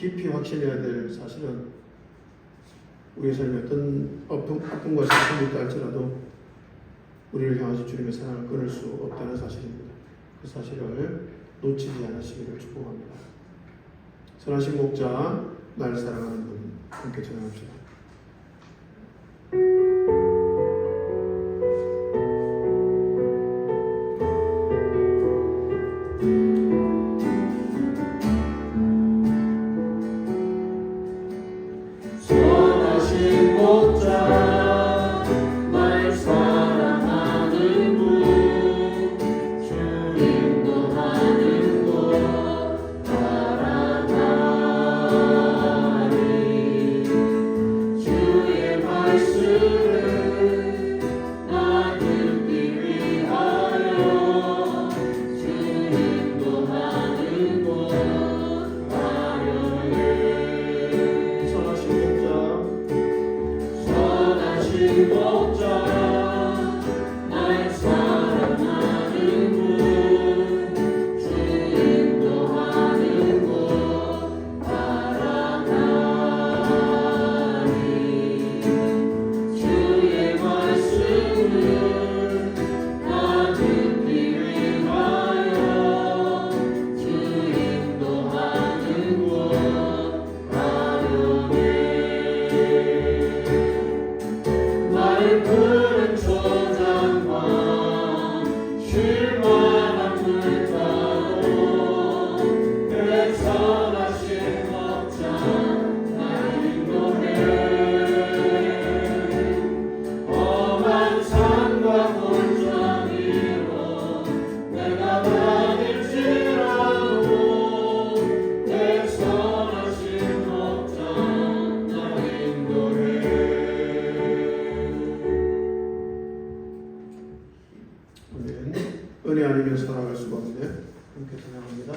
깊이 확신해야 될 사실은 우리의 삶에 어떤 아픔과 슬픔이 있다 할지라도 우리를 향하신 주님의 사랑을 끊을 수 없다는 사실입니다. 그 사실을 놓치지 않으시기를 축복합니다. 선하신 목자, 날 사랑하는 분, 함께 찬양합시다. 은혜 아니면 살아갈 수가 없네. 함께 찬양합니다.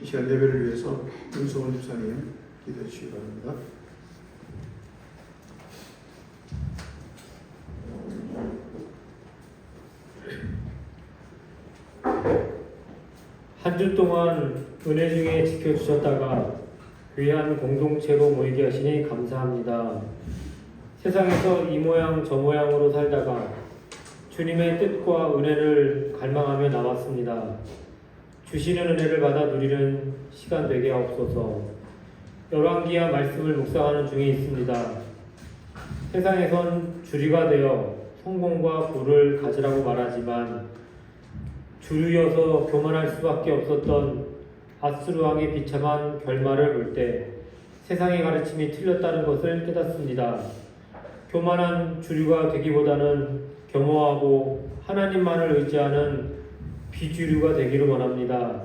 이 시간 예배를 위해서 윤성원 집사님 기도해 주시기 바랍니다. 한 주 동안 은혜 중에 지켜주셨다가 귀한 공동체로 모이게 하시니 감사합니다. 세상에서 이 모양 저 모양으로 살다가 주님의 뜻과 은혜를 갈망하며 나왔습니다. 주시는 은혜를 받아 누리는 시간 되게 하옵소서. 열왕기하 말씀을 묵상하는 중에 있습니다. 세상에선 주류가 되어 성공과 부를 가지라고 말하지만 주류여서 교만할 수밖에 없었던 아스루 왕의 비참한 결말을 볼 때 세상의 가르침이 틀렸다는 것을 깨닫습니다. 교만한 주류가 되기보다는 겸허하고 하나님만을 의지하는 비주류가 되기를 원합니다.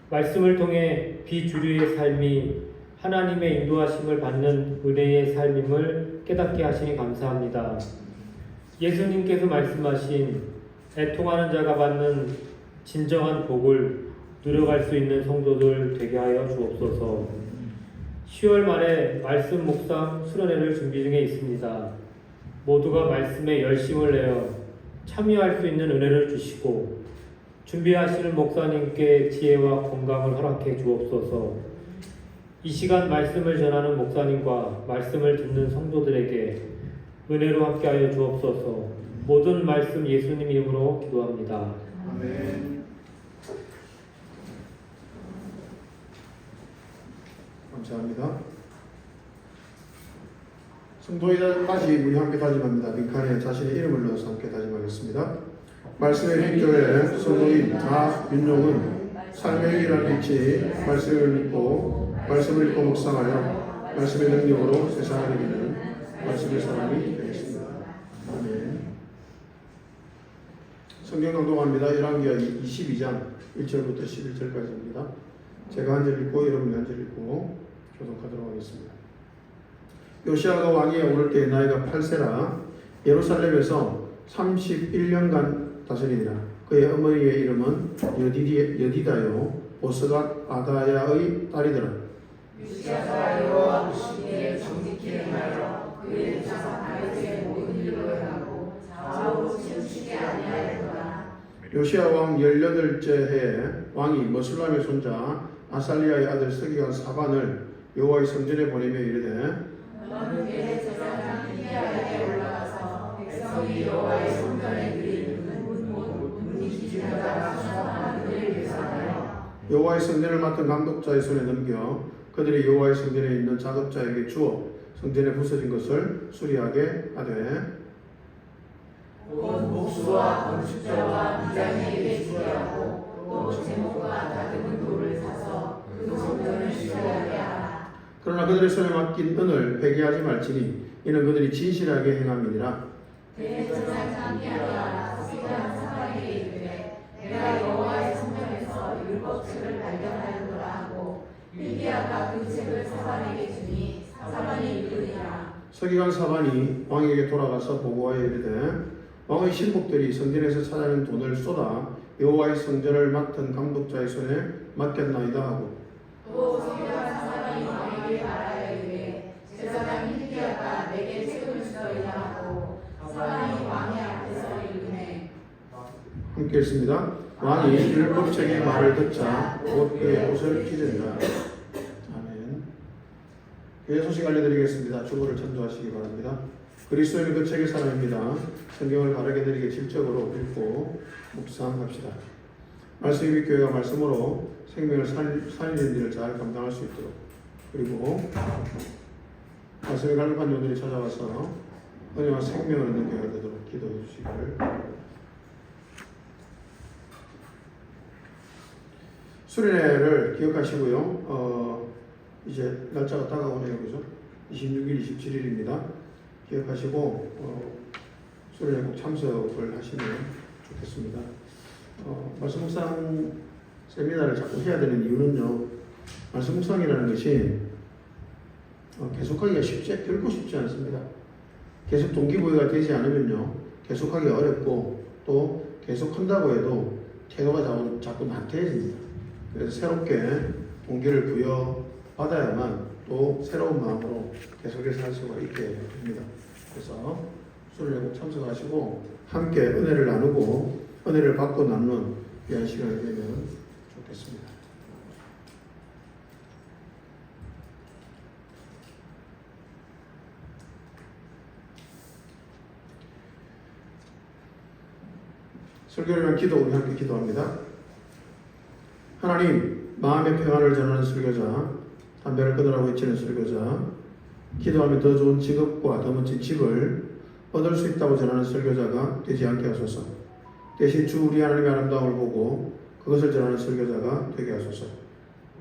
말씀을 통해 비주류의 삶이 하나님의 인도하심을 받는 은혜의 삶임을 깨닫게 하시니 감사합니다. 예수님께서 말씀하신 애통하는 자가 받는 진정한 복을 누려갈 수 있는 성도들 되게 하여 주옵소서. 10월 말에 말씀 묵상 수련회를 준비 중에 있습니다. 모두가 말씀에 열심을 내어 참여할 수 있는 은혜를 주시고 준비하시는 목사님께 지혜와 건강을 허락해 주옵소서. 이 시간 말씀을 전하는 목사님과 말씀을 듣는 성도들에게 은혜로 함께하여 주옵소서. 모든 말씀 예수님 이름으로 기도합니다. 아멘. 감사합니다. 성도이다까지 우리 함께 다짐합니다. 빈칸에 자신의 이름을 넣어서 함께 다짐하겠습니다. 말씀의 빈교회 성도인 나 윤용은 삶의 일이라는 빛이 말씀을 읽고 묵상하여 말씀의 능력으로 세상을 이기는 말씀의 사람이 되겠습니다. 아멘. 성경 강독합니다. 열왕기하 22장 1절부터 11절까지입니다. 제가 한 절 읽고 여러분이 한 절 읽고 교독하도록 하겠습니다. 요시아가 왕위에 오를 때 나이가 8세라 예루살렘에서 31년간 다스리니라. 그의 어머니의 이름은 여디다요 보스갓 아다야의 딸이더라. 요시아가 여호와 보시기에 정직히 행하여 그의 조상 다윗의 모든 일을 행하고 좌우로 치우치지 아니하였더라. 요시아 왕 18째 해에 왕이 머술람의 손자 아살리아의 아들 서기관 사반을 여호와의 성전에 보내며 이르되 너는 그의 제사장 hilki야에게 올라가서 백성이 여호와의 성전에 드리는 문이 기준하다가 수상한 그를 계산하여 여호와의 성전을 맡은 감독자의 손에 넘겨 그들이 여호와의 성전에 있는 작업자에게 주어 성전에 부서진 것을 수리하게 하되 곧 목수와 건축자와 미장에게 주게 하고 또 제목과 다듬은 돌을 사서 그 성전을 수리하게 하라. 그러나 그들의 손에 맡긴 은을 폐기하지 말지니 이는 그들이 진실하게 행함이니라. 대제사장 hilki야가 서기관 사반에게 이르되 내가 여호와의 성전에서 율법책을 발견하였노라 하고 hilki야가 그 책을 사반에게 주니 사반이 읽으니라. 서기관 사반이 왕에게 돌아가서 보고하여 이르되 왕의 신복들이 성전에서 찾아낸 돈을 쏟아 여호와의 성전을 맡은 감독자의 손에 맡겼나이다 하고 또 서기관 사반이 왕에게 말하여 이르되 제사장 hilki야가 내게 책을 주더이다 하고 사반이 왕의 앞에서 읽으매 함께 했습니다. 왕이 율법책의 말을 듣자 곧 그의 옷을 찢은다. 아멘. 그의 소식 알려드리겠습니다. 주보를 참조하시기 바랍니다. 그리스도인은 그 책의 사람입니다. 성경을 바르게 드리게 질적으로 읽고 묵상합시다. 말씀이 믿교회가 말씀으로 생명을 살리는 일을 잘 감당할 수 있도록 그리고 말씀이 갈급한 영들이 찾아와서 은혜와 생명을 얻는 교회가 되도록 기도해 주시기를 수련회를 기억하시고요. 이제 날짜가 다가오네요. 그죠? 26일, 27일입니다. 기억하시고 수련회 꼭 참석을 하시면 좋겠습니다. 말씀 묵상 세미나를 자꾸 해야 되는 이유는요. 말씀 묵상이라는 것이 계속하기가 결코 쉽지 않습니다. 계속 동기부여가 되지 않으면요. 계속하기 어렵고 또 계속한다고 해도 태도가 자꾸 나태해집니다. 그래서 새롭게 동기를 부여받아야만 또 새로운 마음으로 계속해서 할 수가 있게 됩니다. 그래서 수련회 꼭 참석하시고 함께 은혜를 나누고 은혜를 받고 나누는 귀한 시간이 되면 좋겠습니다. 설교를 위한 기도 우리 함께 기도합니다. 하나님, 마음의 평안을 전하는 설교자, 담배를 끊으라고 외치는 설교자, 기도하면 더 좋은 직업과 더 멋진 집을 얻을 수 있다고 전하는 설교자가 되지 않게 하소서. 대신 주 우리 하나님의 아름다움을 보고 그것을 전하는 설교자가 되게 하소서.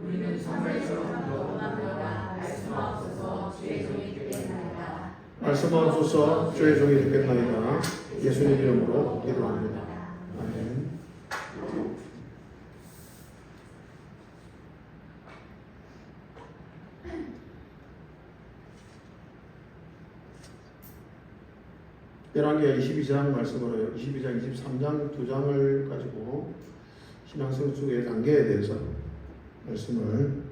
우리는 선물처럼 너무나보다 말씀하옵소서 주의 종이 듣겠나이다. 말씀하옵소서 주의 종이 듣겠나이다. 예수님 이름으로 기도합니다. 아멘. 열왕기하 22장 말씀으로요. 22장, 23장 두 장을 가지고 신앙성숙의 단계에 대해서 말씀을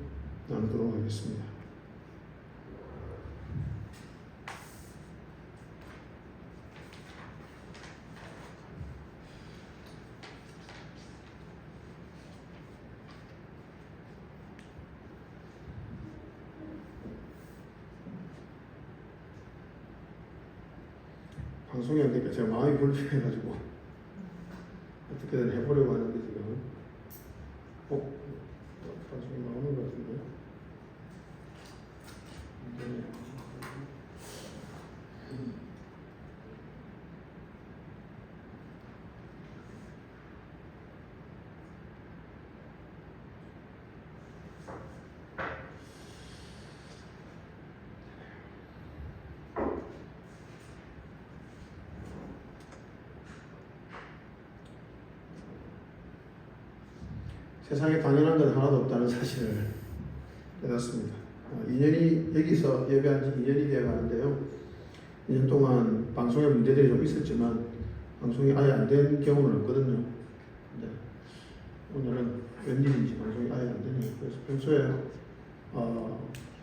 나누도록 하겠습니다. 방송이 안 되니까 제가 마음이 불편해가지고 어떻게든 해보려고 하는데 지금 방송이 나오는 것 같은데 세상에 당연한 건 하나도 없다는 사실을 깨닫습니다. 2년이 여기서 예배한 지 2년이 되어 가는데요. 2년 동안 방송에 문제들이 좀 있었지만 방송이 아예 안 된 경우는 없거든요. 근데 오늘은 웬일인지 방송이 아예 안 되네요. 그래서 평소에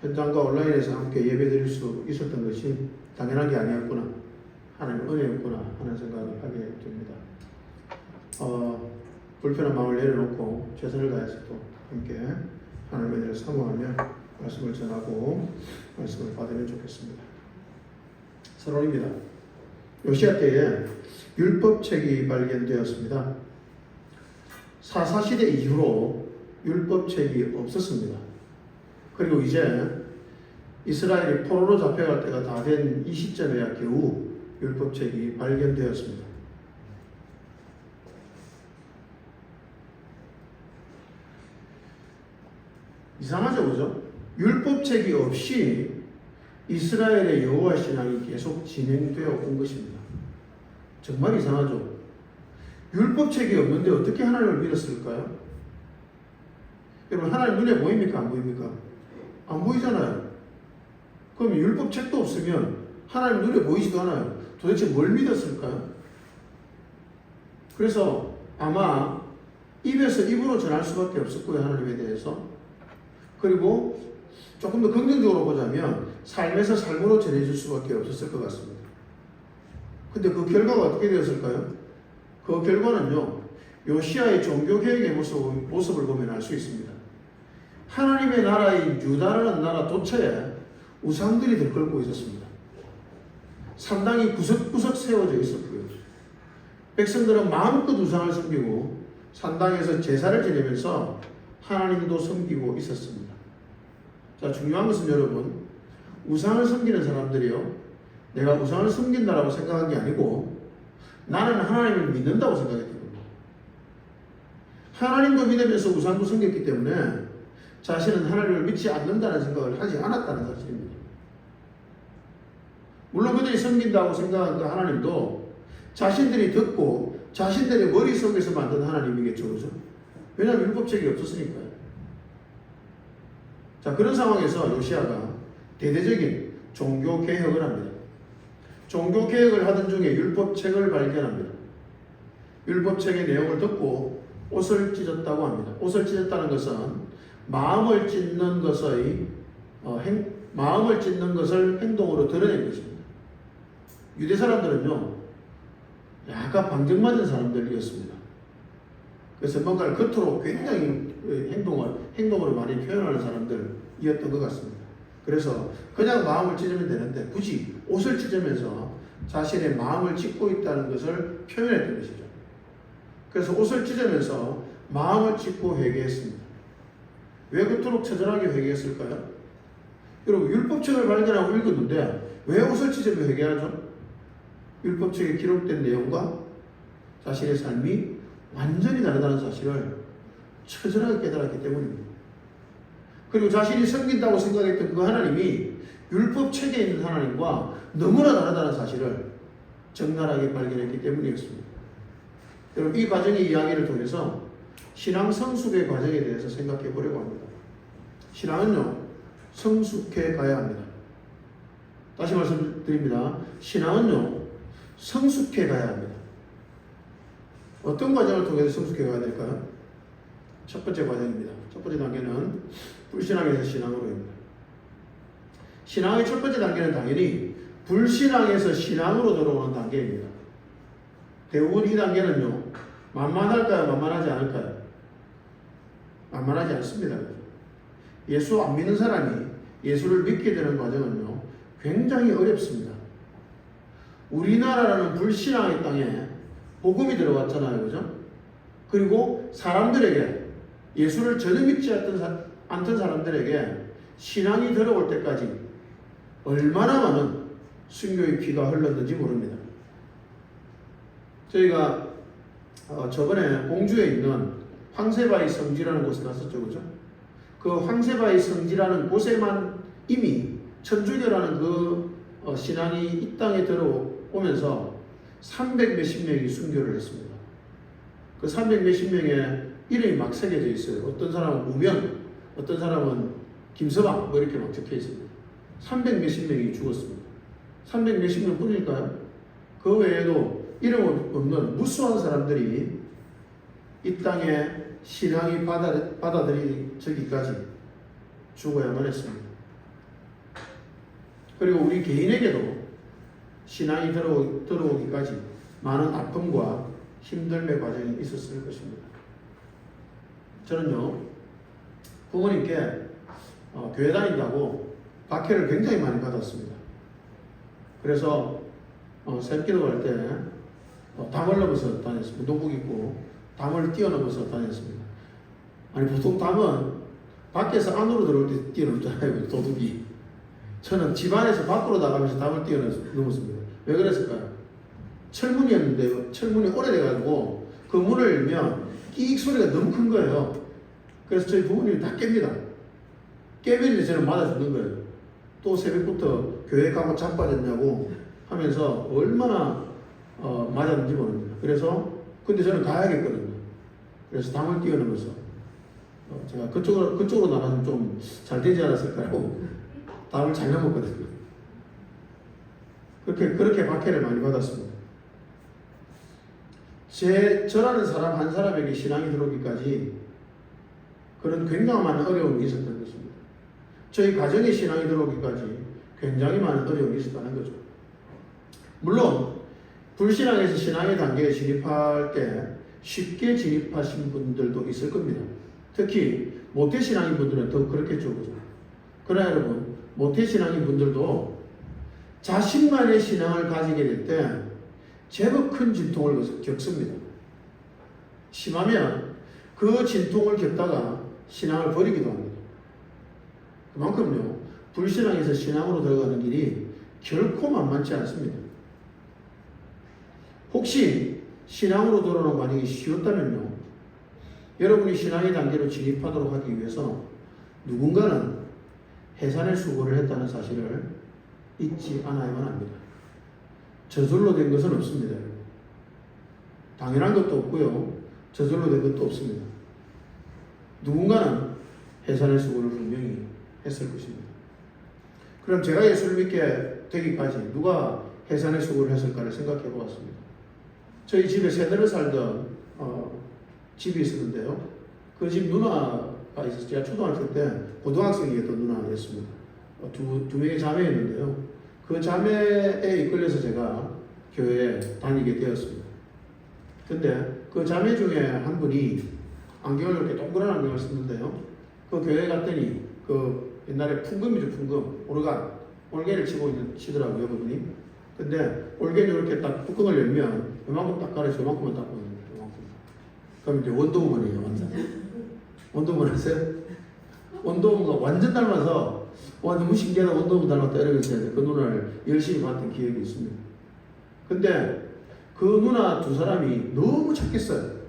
현장과 온라인에서 함께 예배 드릴 수 있었던 것이 당연한 게 아니었구나, 하나님의 은혜였구나 하는 생각을 하게 됩니다. 불편한 마음을 내려놓고 최선을 다해서 또 함께 하나님의 은혜를 사모하며 말씀을 전하고 말씀을 받으면 좋겠습니다. 서론입니다. 요시야 때에 율법책이 발견되었습니다. 사사시대 이후로 율법책이 없었습니다. 그리고 이제 이스라엘이 포로로 잡혀갈 때가 다 된 이 시점에야 겨우 율법책이 발견되었습니다. 이상하죠, 그죠? 율법책이 없이 이스라엘의 여호와 신앙이 계속 진행되어 온 것입니다. 정말 이상하죠? 율법책이 없는데 어떻게 하나님을 믿었을까요? 여러분, 하나님 눈에 보입니까? 안 보입니까? 안 보이잖아요. 그럼 율법책도 없으면 하나님 눈에 보이지도 않아요. 도대체 뭘 믿었을까요? 그래서 아마 입에서 입으로 전할 수밖에 없었고요, 하나님에 대해서. 그리고 조금 더 긍정적으로 보자면 삶에서 삶으로 전해줄 수밖에 없었을 것 같습니다. 근데 그 결과가 어떻게 되었을까요? 그 결과는요, 요시야의 종교개혁의 모습을 보면 알 수 있습니다. 하나님의 나라인 유다라는 나라 도처에 우상들이 들끓고 있었습니다. 산당이 구석구석 세워져 있었고요. 백성들은 마음껏 우상을 섬기고 산당에서 제사를 지내면서 하나님도 섬기고 있었습니다. 자, 중요한 것은 여러분, 우상을 섬기는 사람들이요, 내가 우상을 섬긴다라고 생각한 게 아니고 나는 하나님을 믿는다고 생각했던 겁니다. 하나님도 믿으면서 우상도 섬겼기 때문에 자신은 하나님을 믿지 않는다는 생각을 하지 않았다는 사실입니다. 물론 그들이 섬긴다고 생각한 그 하나님도 자신들이 듣고 자신들의 머릿속에서 만든 하나님이겠죠, 그죠? 왜냐하면 율법책이 없었으니까요. 자, 그런 상황에서 요시야가 대대적인 종교개혁을 합니다. 종교개혁을 하던 중에 율법책을 발견합니다. 율법책의 내용을 듣고 옷을 찢었다고 합니다. 옷을 찢었다는 것은 마음을 찢는 것을 행동으로 드러낸 것입니다. 유대 사람들은요, 약간 방정맞은 사람들이었습니다. 그래서 뭔가를 겉으로 굉장히 행동으로 많이 표현하는 사람들이었던 것 같습니다. 그래서 그냥 마음을 찢으면 되는데 굳이 옷을 찢으면서 자신의 마음을 찢고 있다는 것을 표현했던 것이죠. 그래서 옷을 찢으면서 마음을 찢고 회개했습니다. 왜 그토록 처절하게 회개했을까요? 여러분, 율법책을 발견하고 읽었는데 왜 옷을 찢으며 회개하죠? 율법책에 기록된 내용과 자신의 삶이 완전히 다르다는 사실을 처절하게 깨달았기 때문입니다. 그리고 자신이 섬긴다고 생각했던 그 하나님이 율법 체계에 있는 하나님과 너무나 다르다는 사실을 적나라하게 발견했기 때문이었습니다. 여러분, 이 과정의 이야기를 통해서 신앙 성숙의 과정에 대해서 생각해 보려고 합니다. 신앙은요, 성숙해 가야 합니다. 다시 말씀드립니다. 신앙은요, 성숙해 가야 합니다. 어떤 과정을 통해서 성숙해 가야 될까요? 첫 번째 과정입니다. 첫 번째 단계는 불신앙에서 신앙으로입니다. 신앙의 첫 번째 단계는 당연히 불신앙에서 신앙으로 들어오는 단계입니다. 대부분 이 단계는요, 만만할까요? 만만하지 않을까요? 만만하지 않습니다. 예수 안 믿는 사람이 예수를 믿게 되는 과정은요, 굉장히 어렵습니다. 우리나라라는 불신앙의 땅에 복음이 들어왔잖아요. 그죠? 그리고 사람들에게, 예수를 전혀 믿지 않던 사람들에게 신앙이 들어올 때까지 얼마나 많은 순교의 피가 흘렀는지 모릅니다. 저희가 저번에 공주에 있는 황세바의 성지라는 곳에 갔었죠. 그죠? 그 황세바의 성지라는 곳에만 이미 천주교라는 그 신앙이 이 땅에 들어오면서 300 몇십 명이 순교를 했습니다. 그 300 몇십 명의 이름이 막 새겨져 있어요. 어떤 사람은 우면, 어떤 사람은 김서방, 뭐 이렇게 막 적혀 있습니다. 300 몇십 명이 죽었습니다. 300 몇십 명 뿐일까요? 그 외에도 이름 없는 무수한 사람들이 이 땅에 신앙이 받아들이기까지 죽어야만 했습니다. 그리고 우리 개인에게도 신앙이 들어오기까지 많은 아픔과 힘듦의 과정이 있었을 것입니다. 저는요, 부모님께 교회 다닌다고 박해를 굉장히 많이 받았습니다. 그래서 새끼도 갈 때 담을 넘어서 다녔습니다. 운동복 입고 담을 뛰어넘어서 다녔습니다. 아니, 보통 담은 밖에서 안으로 들어올 때 뛰어넘잖아요. 도둑이. 저는 집안에서 밖으로 나가면서 담을 뛰어넘었습니다. 왜 그랬을까요? 철문이었는데 철문이 오래돼가지고 그 문을 열면 끼익 소리가 너무 큰 거예요. 그래서 저희 부모님이 다 깹니다. 깨면 저는 맞아 죽는 거예요. 또 새벽부터 교회 가고 자빠졌냐고 하면서 얼마나 맞았는지 모릅니다. 그래서 근데 저는 가야겠거든요. 그래서 담을 뛰어넘어서 제가 그쪽으로 나가면 좀 잘 되지 않았을까요? 담을 잘 넘었거든요. 그렇게 박해를 많이 받았습니다. 저라는 사람 한 사람에게 신앙이 들어오기까지 그런 굉장히 많은 어려움이 있었던 것입니다. 저희 가정에 신앙이 들어오기까지 굉장히 많은 어려움이 있었다는 거죠. 물론 불신앙에서 신앙의 단계에 진입할 때 쉽게 진입하신 분들도 있을 겁니다. 특히 모태신앙인 분들은 더 그렇겠죠. 그죠? 그러나 여러분, 모태신앙인 분들도 자신만의 신앙을 가지게 될 때 제법 큰 진통을 겪습니다. 심하면 그 진통을 겪다가 신앙을 버리기도 합니다. 그만큼요, 불신앙에서 신앙으로 들어가는 길이 결코 만만치 않습니다. 혹시 신앙으로 들어오는 과정이 쉬웠다면요, 여러분이 신앙의 단계로 진입하도록 하기 위해서 누군가는 해산의 수고를 했다는 사실을 잊지 않아야만 합니다. 저절로 된 것은 없습니다. 당연한 것도 없고요, 저절로 된 것도 없습니다. 누군가는 해산의 수고를 분명히 했을 것입니다. 그럼 제가 예수를 믿게 되기까지 누가 해산의 수고를 했을까를 생각해 보았습니다. 저희 집에 세대를 살던 집이 있었는데요. 그 집 누나가 있었어요. 제가 초등학교 때 고등학생이었던 누나였습니다. 두 명의 자매였는데요. 그 자매에 이끌려서 제가 교회에 다니게 되었습니다. 근데 그 자매 중에 한 분이 안경을 이렇게 동그란 안경을 썼는데요. 그 교회에 갔더니 그 옛날에 풍금이죠, 풍금. 오르간, 올개를 치더라고요, 그분이. 근데 올개를 이렇게 딱 뚜껑을 열면 요만큼 딱 가려서 요만큼만 딱 보여요. 요만큼. 그럼 이제 원동문이에요, 완전. 원동문 아세요? 원동문과 완전 닮아서 와, 너무 신기하다, 원동문 닮았다 이러면서 그 누나를 열심히 봤던 기억이 있습니다. 근데 그 누나 두 사람이 너무 착했어요.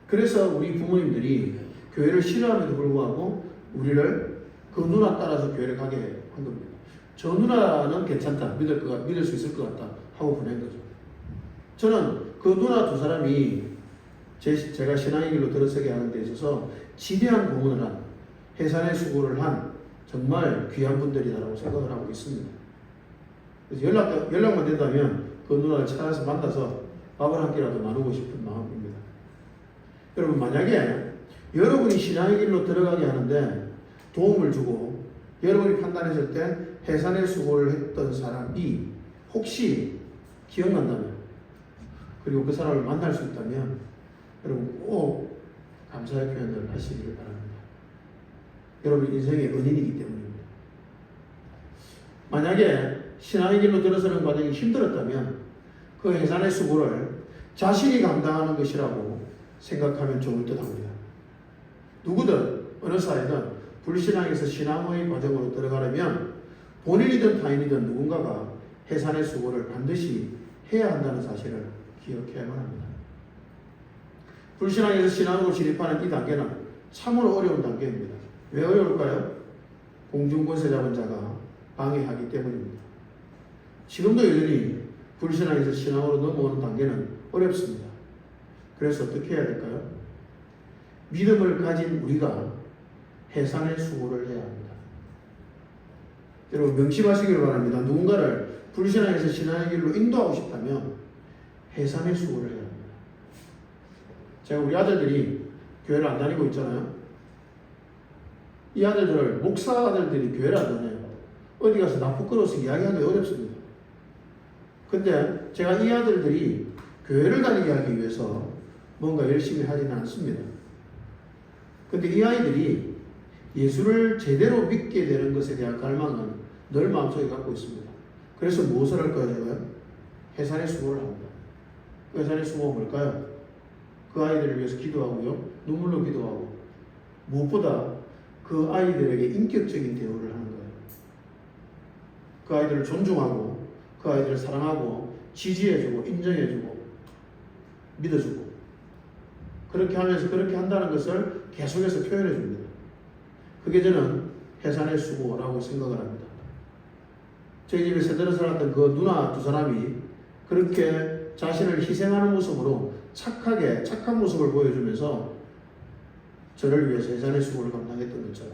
그래서 우리 부모님들이 교회를 싫어함에도 불구하고 우리를 그 누나 따라서 교회를 가게 한 겁니다. 저 누나는 괜찮다, 믿을 수 있을 것 같다 하고 보낸 거죠. 저는 그 누나 두 사람이 제가 신앙의 길로 들어서게 하는 데 있어서 지대한 공헌을 한, 해산의 수고를 한 정말 귀한 분들이라고 생각을 하고 있습니다. 그래서 연락만 된다면 그 누나를 찾아서 만나서 밥을 한 끼라도 나누고 싶은 마음입니다. 여러분, 만약에 여러분이 신앙의 길로 들어가게 하는데 도움을 주고 여러분이 판단했을 때 해산의 수고를 했던 사람이 혹시 기억난다면, 그리고 그 사람을 만날 수 있다면 여러분 꼭 감사의 표현을 하시기를 바랍니다. 여러분 인생의 은인이기 때문입니다. 만약에 신앙의 길로 들어서는 과정이 힘들었다면 그 해산의 수고를 자신이 감당하는 것이라고 생각하면 좋을 듯 합니다. 누구든 어느 사회든 불신앙에서 신앙의 과정으로 들어가려면 본인이든 타인이든 누군가가 해산의 수고를 반드시 해야 한다는 사실을 기억해야만 합니다. 불신앙에서 신앙으로 진입하는 이 단계는 참으로 어려운 단계입니다. 왜 어려울까요? 공중권세 잡은 자가 방해하기 때문입니다. 지금도 여전히 불신앙에서 신앙으로 넘어오는 단계는 어렵습니다. 그래서 어떻게 해야 될까요? 믿음을 가진 우리가 해산의 수고를 해야 합니다. 여러분 명심하시기를 바랍니다. 누군가를 불신앙에서 신앙의 길로 인도하고 싶다면 해산의 수고를 해야 합니다. 제가 우리 아들들이 교회를 안 다니고 있잖아요. 이 아들들을, 목사 아들들이 교회를 안 다녀요. 어디 가서 나 부끄러워서 이야기하기 어렵습니다. 근데 제가 이 아들들이 교회를 다니게 하기 위해서 뭔가 열심히 하지는 않습니다. 근데 이 아이들이 예수를 제대로 믿게 되는 것에 대한 갈망은 늘 마음속에 갖고 있습니다. 그래서 무엇을 할까요, 제가? 해산의 수고를 합니다. 그 해산의 수고가 뭘까요? 그 아이들을 위해서 기도하고요, 눈물로 기도하고, 무엇보다 그 아이들에게 인격적인 대우를 하는 거예요. 그 아이들을 존중하고, 그 아이들을 사랑하고, 지지해주고, 인정해주고, 믿어주고, 그렇게 하면서 그렇게 한다는 것을 계속해서 표현해 줍니다. 그게 저는 해산의 수고라고 생각을 합니다. 저희 집에 세대로 살았던 그 누나 두 사람이 그렇게 자신을 희생하는 모습으로 착한 모습을 보여주면서 저를 위해서 해산의 수고를 감당했던 것처럼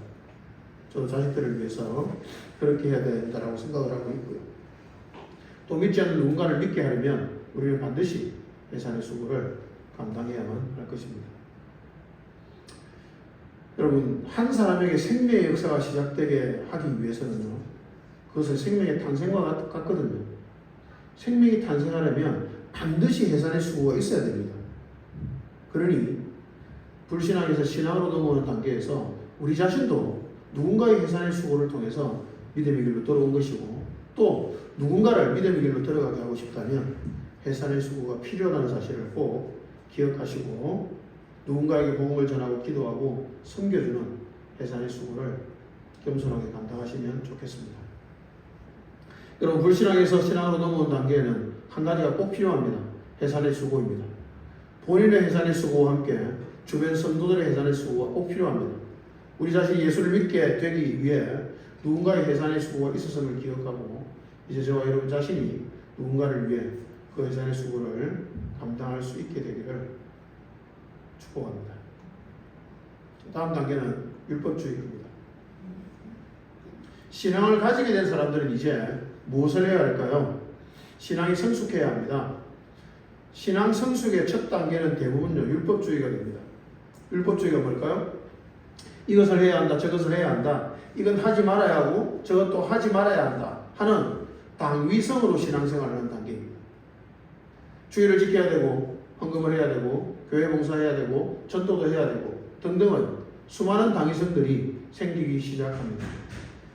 저도 자식들을 위해서 그렇게 해야 된다고 생각을 하고 있고요. 또 믿지 않는 누군가를 믿게 하려면 우리는 반드시 해산의 수고를 감당해야만 할 것입니다. 여러분, 한 사람에게 생명의 역사가 시작되게 하기 위해서는요, 그것은 생명의 탄생과 같거든요. 생명이 탄생하려면 반드시 해산의 수고가 있어야 됩니다. 그러니 불신앙에서 신앙으로 넘어오는 단계에서 우리 자신도 누군가의 해산의 수고를 통해서 믿음의 길로 들어온 것이고, 또 누군가를 믿음의 길로 들어가게 하고 싶다면 해산의 수고가 필요하다는 사실을 꼭 기억하시고, 누군가에게 복음을 전하고 기도하고 섬겨주는 해산의 수고를 겸손하게 감당하시면 좋겠습니다. 여러분, 불신앙에서 신앙으로 넘어온 단계에는 한 가지가 꼭 필요합니다. 해산의 수고입니다. 본인의 해산의 수고와 함께 주변 성도들의 해산의 수고가 꼭 필요합니다. 우리 자신이 예수를 믿게 되기 위해 누군가의 해산의 수고가 있었음을 기억하고, 이제 저와 여러분 자신이 누군가를 위해 그 해산의 수고를 감당할 수 있게 되기를 축복합니다. 다음 단계는 율법주의입니다. 신앙을 가지게 된 사람들은 이제 무엇을 해야 할까요? 신앙이 성숙해야 합니다. 신앙 성숙의 첫 단계는 대부분요, 율법주의가 됩니다. 율법주의가 뭘까요? 이것을 해야 한다, 저것을 해야 한다, 이건 하지 말아야 하고 저것도 하지 말아야 한다 하는 당위성으로 신앙생활을 하는 단계입니다. 주의를 지켜야 되고, 헌금을 해야 되고, 교회 봉사해야 되고, 전도도 해야 되고 등등은 수많은 당위성들이 생기기 시작합니다.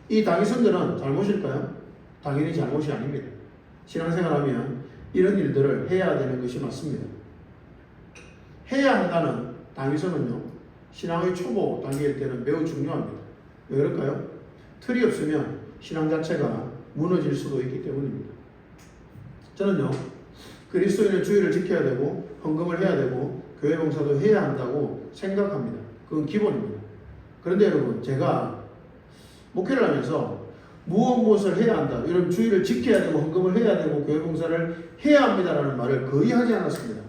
이 당위성들은 잘못일까요? 당연히 잘못이 아닙니다. 신앙생활하면 이런 일들을 해야 되는 것이 맞습니다. 해야 한다는 당위성은요, 신앙의 초보 단계일 때는 매우 중요합니다. 왜 그럴까요? 틀이 없으면 신앙 자체가 무너질 수도 있기 때문입니다. 저는요, 그리스도인은 주의를 지켜야 되고, 헌금을 해야 되고, 교회 봉사도 해야 한다고 생각합니다. 그건 기본입니다. 그런데 여러분, 제가 목회를 하면서 무엇을 해야 한다. 이런 주의를 지켜야 되고 헌금을 해야 되고 교회 봉사를 해야 합니다라는 말을 거의 하지 않았습니다.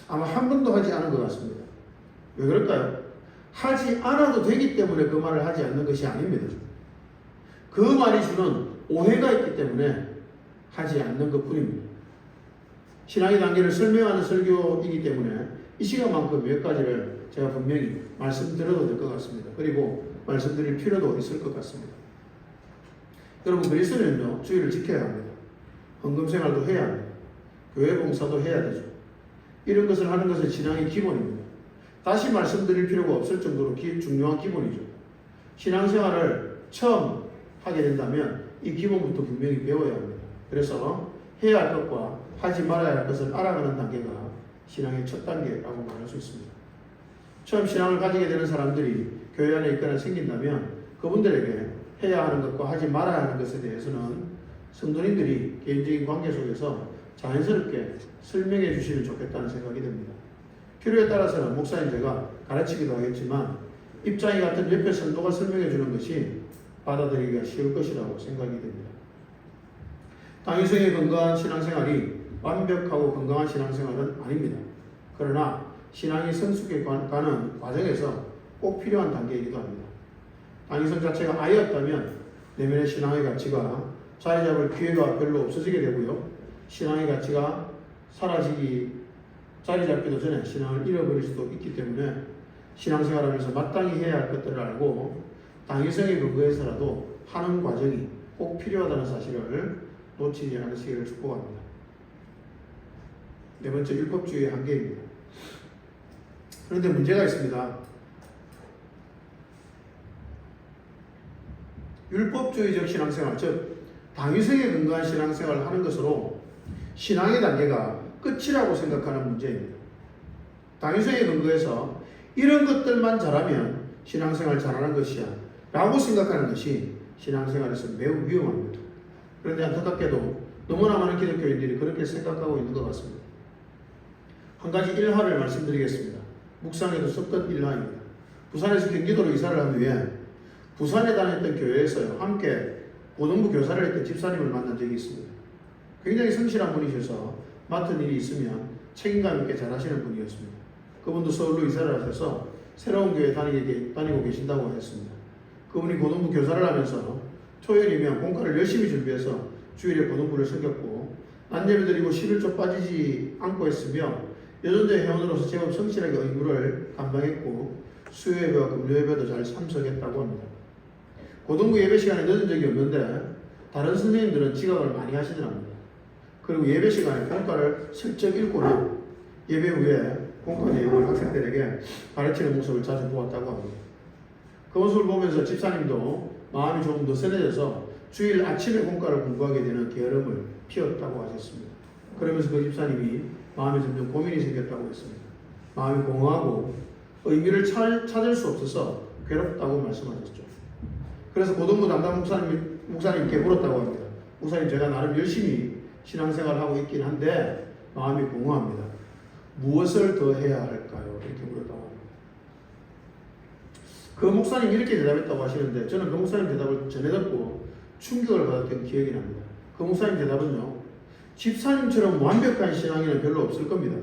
아마 한 번도 하지 않은 것 같습니다. 왜 그럴까요? 하지 않아도 되기 때문에 그 말을 하지 않는 것이 아닙니다. 그 말이 주는 오해가 있기 때문에 하지 않는 것 뿐입니다. 신앙의 단계를 설명하는 설교이기 때문에 이 시간만큼 몇 가지를 제가 분명히 말씀드려도 될 것 같습니다. 그리고 말씀드릴 필요도 있을 것 같습니다. 여러분, 그리스도인은요, 주의를 지켜야 합니다. 헌금 생활도 해야 합니다. 교회 봉사도 해야 되죠. 이런 것을 하는 것은 신앙의 기본입니다. 다시 말씀드릴 필요가 없을 정도로 중요한 기본이죠. 신앙생활을 처음 하게 된다면 이 기본부터 분명히 배워야 합니다. 그래서 해야 할 것과 하지 말아야 할 것을 알아가는 단계가 신앙의 첫 단계라고 말할 수 있습니다. 처음 신앙을 가지게 되는 사람들이 교회 안에 있거나 생긴다면 그분들에게 해야 하는 것과 하지 말아야 하는 것에 대해서는 성도님들이 개인적인 관계 속에서 자연스럽게 설명해 주시면 좋겠다는 생각이 듭니다. 필요에 따라서는 목사님 제가 가르치기도 하겠지만 입장이 같은 옆에 성도가 설명해 주는 것이 받아들이기가 쉬울 것이라고 생각이 됩니다. 당위성의 건강한 신앙생활이 완벽하고 건강한 신앙생활은 아닙니다. 그러나 신앙이 성숙해 가는 과정에서 꼭 필요한 단계이기도 합니다. 당위성 자체가 아예 없다면 내면의 신앙의 가치가 자리 잡을 기회가 별로 없어지게 되고요. 신앙의 가치가 자리 잡기도 전에 신앙을 잃어버릴 수도 있기 때문에 신앙생활하면서 마땅히 해야 할 것들을 알고 당위성의 근거에서라도 하는 과정이 꼭 필요하다는 사실을 놓치지 않으시기를 축복합니다. 네 번째, 율법주의의 한계입니다. 그런데 문제가 있습니다. 율법주의적 신앙생활, 즉 당위성에 근거한 신앙생활을 하는 것으로 신앙의 단계가 끝이라고 생각하는 문제입니다. 당위성에 근거해서 이런 것들만 잘하면 신앙생활 잘하는 것이야 라고 생각하는 것이 신앙생활에서 매우 위험합니다. 그런데 안타깝게도 너무나 많은 기독교인들이 그렇게 생각하고 있는 것 같습니다. 한 가지 일화를 말씀드리겠습니다. 묵상에도 썼던 일화입니다. 부산에서 경기도로 이사를 한 후에 부산에 다녔던 교회에서요, 함께 고등부 교사를 했던 집사님을 만난 적이 있습니다. 굉장히 성실한 분이셔서 맡은 일이 있으면 책임감 있게 잘하시는 분이었습니다. 그분도 서울로 이사를 하셔서 새로운 교회에 다니고 계신다고 하셨습니다. 그분이 고등부 교사를 하면서 토요일이면 공과를 열심히 준비해서 주일에 고등부를 섬겼고 낮예배 드리고 11조 빠지지 않고 했으며 여전대 회원으로서 제법 성실하게 의무를 감당했고 수요예배와 금요예배도 잘 참석했다고 합니다. 고등부 예배 시간에 늦은 적이 없는데 다른 선생님들은 지각을 많이 하시더랍니다. 그리고 예배 시간에 공과를 슬쩍 읽고는 예배 후에 공과 내용을 학생들에게 가르치는 모습을 자주 보았다고 합니다. 그 모습을 보면서 집사님도 마음이 조금 더 선해져서 주일 아침에 공과를 공부하게 되는 게으름을 피웠다고 하셨습니다. 그러면서 그 집사님이 마음에 점점 고민이 생겼다고 했습니다. 마음이 공허하고 의미를 찾을 수 없어서 괴롭다고 말씀하셨죠. 그래서 고등부 담당 목사님께 물었다고 합니다. 목사님, 제가 나름 열심히 신앙생활하고 있긴 한데 마음이 공허합니다. 무엇을 더 해야 할까요? 이렇게 물었다고 합니다. 그 목사님이 이렇게 대답했다고 하시는데 저는 그 목사님 대답을 전해 듣고 충격을 받았던 기억이 납니다. 그 목사님 대답은요, 집사님처럼 완벽한 신앙인은 별로 없을 겁니다.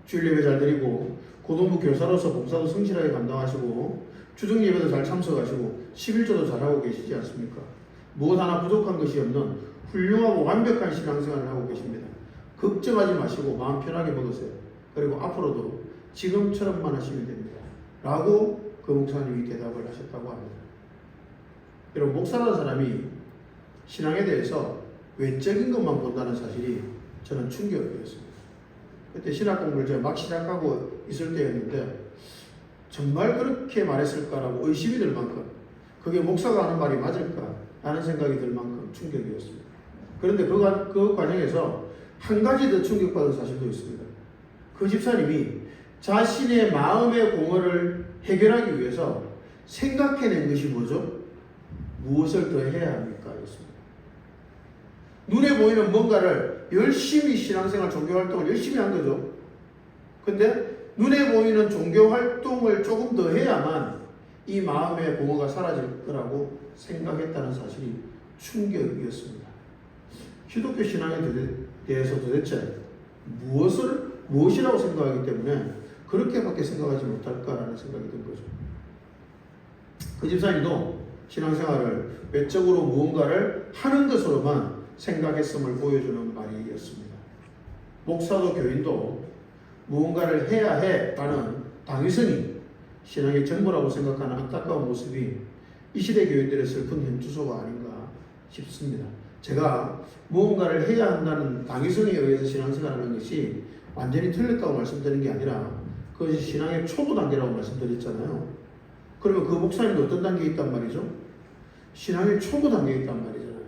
주일 예배 잘 드리고 고등부 교사로서 봉사도 성실하게 감당하시고 주중 예배도 잘 참석하시고 11조도 잘하고 계시지 않습니까? 무엇 하나 부족한 것이 없는 훌륭하고 완벽한 신앙생활을 하고 계십니다. 걱정하지 마시고 마음 편하게 먹으세요. 그리고 앞으로도 지금처럼만 하시면 됩니다. 라고 그 목사님이 대답을 하셨다고 합니다. 여러분, 목사라는 사람이 신앙에 대해서 외적인 것만 본다는 사실이 저는 충격이었습니다. 그때 신학 공부를 제가 막 시작하고 있을 때였는데 정말 그렇게 말했을까라고 의심이 들 만큼 그게 목사가 하는 말이 맞을까 라는 생각이 들 만큼 충격이었습니다. 그런데 그 과정에서 한 가지 더 충격받은 사실도 있습니다. 그 집사님이 자신의 마음의 공허를 해결하기 위해서 생각해낸 것이 뭐죠? 무엇을 더 해야 합니까? 였습니다. 눈에 보이는 뭔가를 열심히 신앙생활, 종교활동을 열심히 한 거죠. 근데 눈에 보이는 종교활동을 조금 더 해야만 이 마음의 공허가 사라질 거라고 생각했다는 사실이 충격이었습니다. 기독교 신앙에 대해서 도대체 무엇이라고 생각하기 때문에 그렇게밖에 생각하지 못할까라는 생각이 든 거죠. 그 집사님도 신앙생활을 외적으로 무언가를 하는 것으로만 생각했음을 보여주는 말이었습니다. 목사도 교인도 무언가를 해야 해라는 당위성이 신앙의 전부라고 생각하는 안타까운 모습이 이 시대 교인들의 슬픈 현주소가 아닌가 싶습니다. 제가 무언가를 해야 한다는 당위성에 의해서 신앙생활하는 것이 완전히 틀렸다고 말씀드리는 게 아니라 그것이 신앙의 초보 단계라고 말씀드렸잖아요. 그러면 그 목사님도 어떤 단계에 있단 말이죠? 신앙의 초보 단계에 있단 말이잖아요.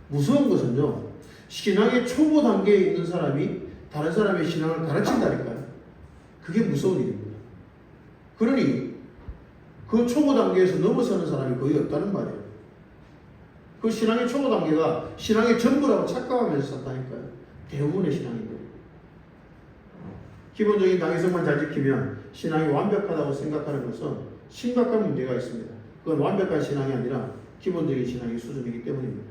무서운 것은요, 신앙의 초보 단계에 있는 사람이 다른 사람의 신앙을 가르친다니까요. 그게 무서운 일입니다. 그러니 그 초보 단계에서 넘어서는 사람이 거의 없다는 말이에요. 그 신앙의 초보 단계가 신앙의 전부라고 착각하면서 산다니까요. 대부분의 신앙인들. 기본적인 당위성만 잘 지키면 신앙이 완벽하다고 생각하는 것은 심각한 문제가 있습니다. 그건 완벽한 신앙이 아니라 기본적인 신앙의 수준이기 때문입니다.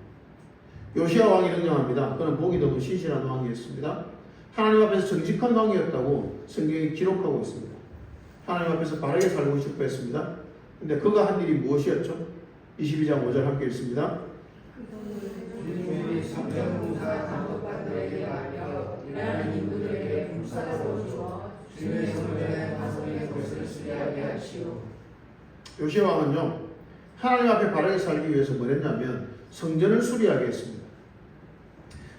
요시야 왕이 등장합니다. 그는 보기 드문 신실한 왕이었습니다. 하나님 앞에서 정직한 왕이었다고 성경이 기록하고 있습니다. 하나님 앞에서 바르게 살고 싶어 했습니다. 근데 그가 한 일이 무엇이었죠? 22장 5절 함께 읽습니다. 주님의 성전공사 감독관들에게 맡겨 일하는 인부들에게 불사로 주어 주님의 성전의 화성의 것을 수리하게 하시오. 요시야 왕은요, 하나님 앞에 바르게 살기 위해서 뭘 했냐면 성전을 수리하게 했습니다.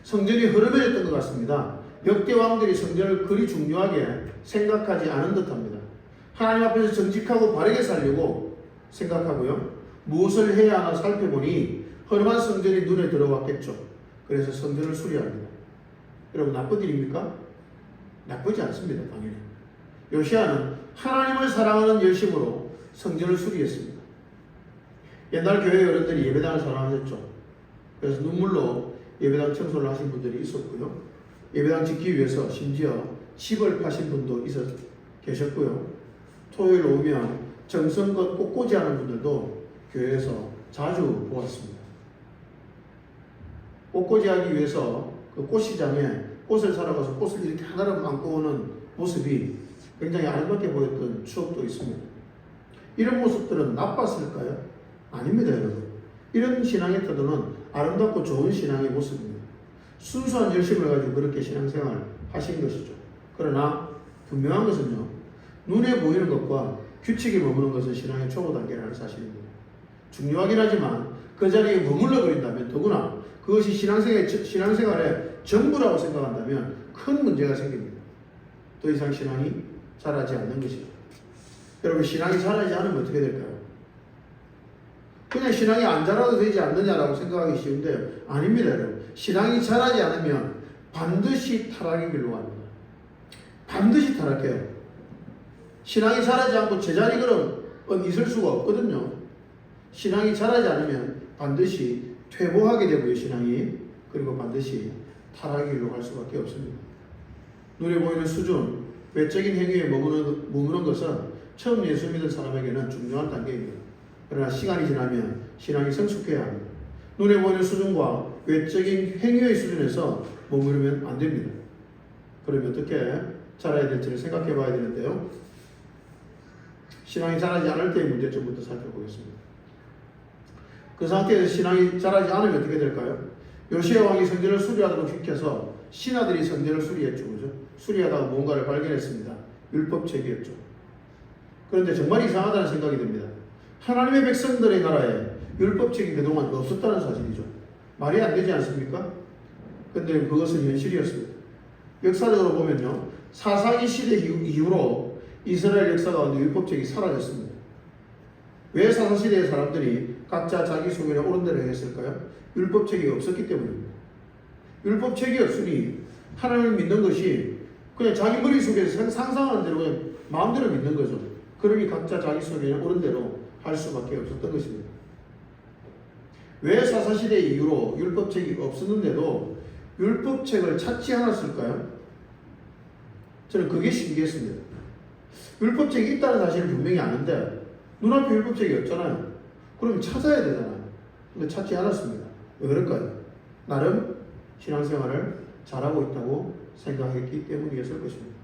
성전이 흐름해졌던 것 같습니다. 역대 왕들이 성전을 그리 중요하게 생각하지 않은 듯합니다. 하나님 앞에서 정직하고 바르게 살려고 생각하고요, 무엇을 해야 하나 살펴보니 허름한 성전이 눈에 들어왔겠죠. 그래서 성전을 수리합니다. 여러분, 나쁜 일입니까? 나쁘지 않습니다. 당연히. 요시야는 하나님을 사랑하는 열심으로 성전을 수리했습니다. 옛날 교회 어른들이 예배당을 사랑하셨죠. 그래서 눈물로 예배당 청소를 하신 분들이 있었고요. 예배당 짓기 위해서 심지어 집을 파신 분도 계셨고요. 토요일 오면 정성껏 꽃꽂이하는 분들도 교회에서 자주 보았습니다. 꽃꽂이하기 위해서 그 꽃시장에 꽃을 사러 가서 꽃을 이렇게 하나를 안고 오는 모습이 굉장히 아름답게 보였던 추억도 있습니다. 이런 모습들은 나빴을까요? 아닙니다, 여러분. 이런 신앙의 태도는 아름답고 좋은 신앙의 모습입니다. 순수한 열심을 가지고 그렇게 신앙생활을 하신 것이죠. 그러나 분명한 것은요, 눈에 보이는 것과 규칙에 머무는 것은 신앙의 초보 단계라는 사실입니다. 중요하긴 하지만 그 자리에 머물러 버린다면, 더구나 그것이 신앙생활의 전부라고 생각한다면 큰 문제가 생깁니다. 더 이상 신앙이 자라지 않는 것이죠. 여러분, 신앙이 자라지 않으면 어떻게 될까요? 그냥 신앙이 안 자라도 되지 않느냐라고 생각하기 쉬운데 아닙니다, 여러분. 신앙이 자라지 않으면 반드시 타락의 길로 갑니다. 반드시 타락해요. 신앙이 자라지 않고 제자리 걸음 있을 수가 없거든요. 신앙이 자라지 않으면 반드시 퇴보하게 되고요, 신앙이. 그리고 반드시 타락의 길로 갈 수밖에 없습니다. 눈에 보이는 수준, 외적인 행위에 머무는 것은 처음 예수 믿은 사람에게는 중요한 단계입니다. 그러나 시간이 지나면 신앙이 성숙해야 합니다. 눈에 보이는 수준과 외적인 행위의 수준에서 머무르면 안 됩니다. 그러면 어떻게 자라야 될지를 생각해 봐야 되는데요. 신앙이 자라지 않을 때의 문제점부터 살펴보겠습니다. 그 상태에서 신앙이 자라지 않으면 어떻게 될까요? 요시야 왕이 성전을 수리하도록 시켜서 신하들이 성전을 수리했죠. 그죠? 수리하다가 뭔가를 발견했습니다. 율법책이었죠. 그런데 정말 이상하다는 생각이 듭니다. 하나님의 백성들의 나라에 율법책이 그동안 없었다는 사실이죠. 말이 안 되지 않습니까? 그런데 그것은 현실이었습니다. 역사적으로 보면요, 사사기 시대 이후로 이스라엘 역사 가운데 율법책이 사라졌습니다. 왜 사사시대의 사람들이 각자 자기 소견에 옳은 대로 했을까요? 율법책이 없었기 때문입니다. 율법책이 없으니 하나님을 믿는 것이 그냥 자기 머릿속에서 상상하는 대로 그냥 마음대로 믿는 거죠. 그러니 각자 자기 소견에 옳은 대로 할 수밖에 없었던 것입니다. 왜 사사시대 이후로 율법책이 없었는데도 율법책을 찾지 않았을까요? 저는 그게 신기했습니다. 율법책이 있다는 사실을 분명히 아는데 눈앞에 율법책이 없잖아요. 그럼 찾아야 되잖아요. 근데 찾지 않았습니다. 왜 그럴까요? 나름 신앙생활을 잘하고 있다고 생각했기 때문이었을 것입니다.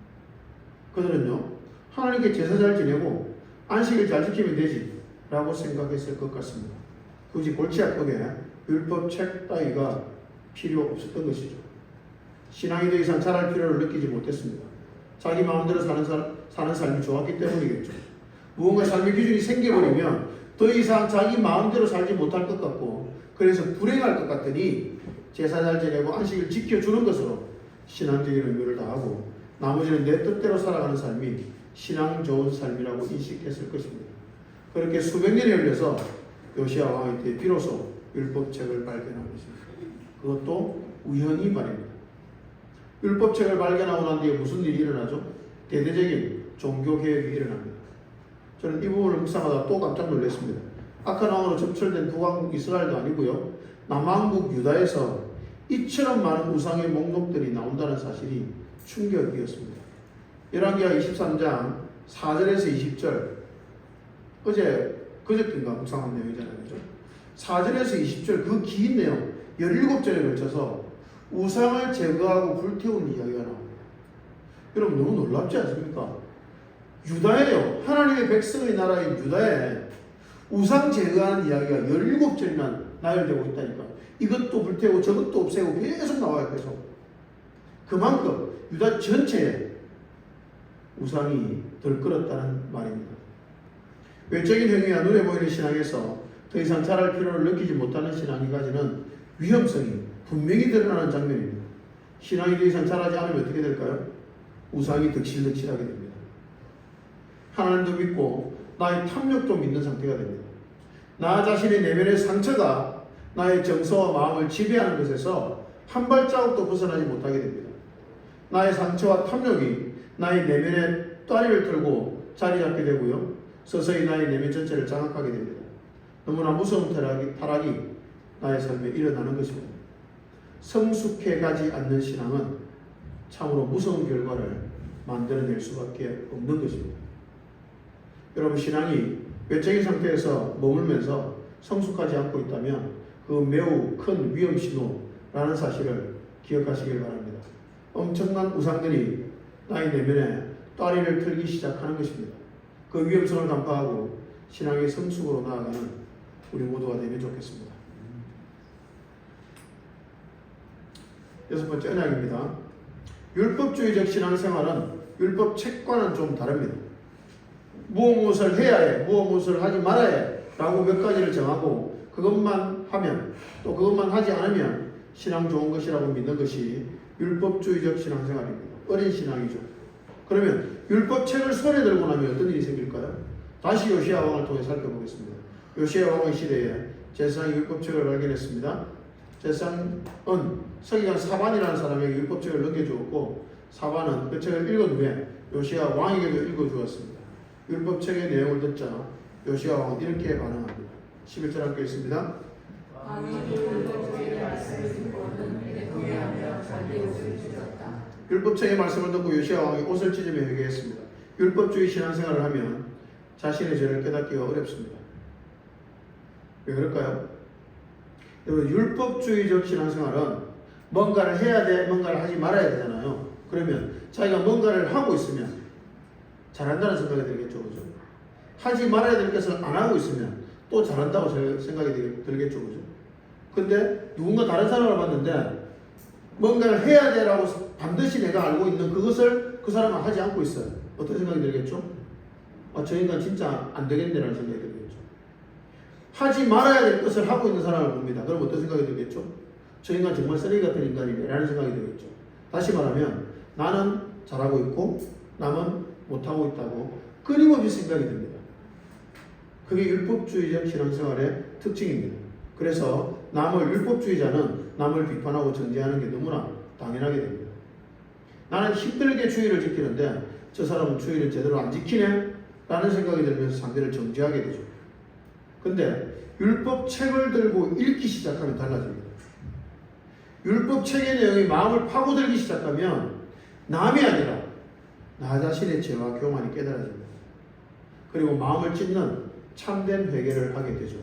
그들은요, 하나님께 제사 잘 지내고 안식일 잘 지키면 되지 라고 생각했을 것 같습니다. 굳이 골치 아프게 율법책 따위가 필요 없었던 것이죠. 신앙이 더 이상 잘할 필요를 느끼지 못했습니다. 자기 마음대로 사는 삶이 좋았기 때문이겠죠. 무언가 삶의 기준이 생겨버리면 더 이상 자기 마음대로 살지 못할 것 같고, 그래서 불행할 것 같으니 제사 잘 지내고 안식일 지켜주는 것으로 신앙적인 의무를 다하고 나머지는 내 뜻대로 살아가는 삶이 신앙 좋은 삶이라고 인식했을 것입니다. 그렇게 수백 년이 흘려서 요시야 왕의 때 비로소 율법책을 발견한 것입니다. 그것도 우연히 말입니다. 율법책을 발견하고 난 뒤에 무슨 일이 일어나죠? 대대적인 종교개혁이 일어납니다. 저는 이 부분을 묵상하다 또 깜짝 놀랐습니다. 아카나움으로 점철된 북왕국 이스라엘도 아니고요, 남왕국 유다에서 이처럼 많은 우상의 목록들이 나온다는 사실이 충격이었습니다. 열왕기하 23장 4절에서 20절, 그저께인가 묵상한 내용이잖아요. 그죠? 4절에서 20절 그 긴 내용 17절에 걸쳐서 우상을 제거하고 불태우는 이야기가 나옵니다. 여러분 너무 놀랍지 않습니까? 유다에요, 하나님의 백성의 나라인 유다에 우상 제거하는 이야기가 17절이나 나열되고 있다니까. 이것도 불태우고 저것도 없애고 계속 나와요. 계속. 그만큼 유다 전체에 우상이 들끓었다는 말입니다. 외적인 행위와 눈에 보이는 신앙에서 더 이상 잘할 필요를 느끼지 못하는 신앙이 가지는 위험성이 분명히 드러나는 장면입니다. 신앙이 더 이상 잘하지 않으면 어떻게 될까요? 우상이 득실득실하게 됩니다. 하나님도 믿고 나의 탐욕도 믿는 상태가 됩니다. 나 자신의 내면의 상처가 나의 정서와 마음을 지배하는 것에서 한 발자국도 벗어나지 못하게 됩니다. 나의 상처와 탐욕이 나의 내면에 따리를 틀고 자리 잡게 되고요, 서서히 나의 내면 전체를 장악하게 됩니다. 너무나 무서운 타락이 나의 삶에 일어나는 것입니다. 성숙해가지 않는 신앙은 참으로 무서운 결과를 만들어낼 수밖에 없는 것입니다. 여러분, 신앙이 외적인 상태에서 머물면서 성숙하지 않고 있다면 그 매우 큰 위험 신호라는 사실을 기억하시길 바랍니다. 엄청난 우상들이 나의 내면에 따리를 틀기 시작하는 것입니다. 그 위험성을 간파하고 신앙의 성숙으로 나아가는 우리 모두가 되면 좋겠습니다. 6번째 언약입니다. 율법주의적 신앙생활은 율법책과는 좀 다릅니다. 무엇을 해야 해, 무엇을 하지 말아야 해 라고 몇 가지를 정하고 그것만 하면, 또 그것만 하지 않으면 신앙 좋은 것이라고 믿는 것이 율법주의적 신앙생활입니다. 어린 신앙이죠. 그러면 율법책을 손에 들고 나면 어떤 일이 생길까요? 다시 요시야 왕을 통해 살펴보겠습니다. 요시야 왕의 시대에 제사장이 율법책을 발견했습니다. 제사장은 서기관 사반이라는 사람에게 율법책을 넘겨주었고, 사반은 그 책을 읽은 후에 요시야 왕에게도 읽어주었습니다. 율법책의 내용을 듣자 요시야 왕은 이렇게 반응합니다. 11절 함께 읽습니다. 율법책의 말씀을 듣고 요시야 왕이 옷을 찢으며 회개했습니다. 율법주의 신앙생활을 하면 자신의 죄를 깨닫기가 어렵습니다. 왜 그럴까요? 여러분, 율법주의적 신앙생활은 뭔가를 해야 돼, 뭔가를 하지 말아야 되잖아요. 그러면 자기가 뭔가를 하고 있으면 잘한다는 생각이 들겠죠. 그죠? 하지 말아야 될 것을 안 하고 있으면 또 잘한다고 생각이 들겠죠. 그죠? 근데 누군가 다른 사람을 봤는데 뭔가를 해야 되라고 반드시 내가 알고 있는 그것을 그 사람은 하지 않고 있어요. 어떤 생각이 들겠죠? 저 인간 진짜 안 되겠네라는 생각이 들겠죠. 하지 말아야 될 것을 하고 있는 사람을 봅니다. 그럼 어떤 생각이 들겠죠? 저 인간 정말 쓰레기 같은 인간이네 라는 생각이 들겠죠. 다시 말하면 나는 잘하고 있고 남은 못하고 있다고 끊임없이 생각이 듭니다. 그게 율법주의적 신앙생활의 특징입니다. 그래서 율법주의자는 남을 비판하고 정죄하는 게 너무나 당연하게 됩니다. 나는 힘들게 주의를 지키는데 저 사람은 주의를 제대로 안 지키네 라는 생각이 들면서 상대를 정죄하게 되죠. 근데 율법책을 들고 읽기 시작하면 달라집니다. 율법책의 내용이 마음을 파고들기 시작하면 남이 아니라 나 자신의 죄와 교만이 깨달아집니다. 그리고 마음을 찢는 참된 회개를 하게 되죠.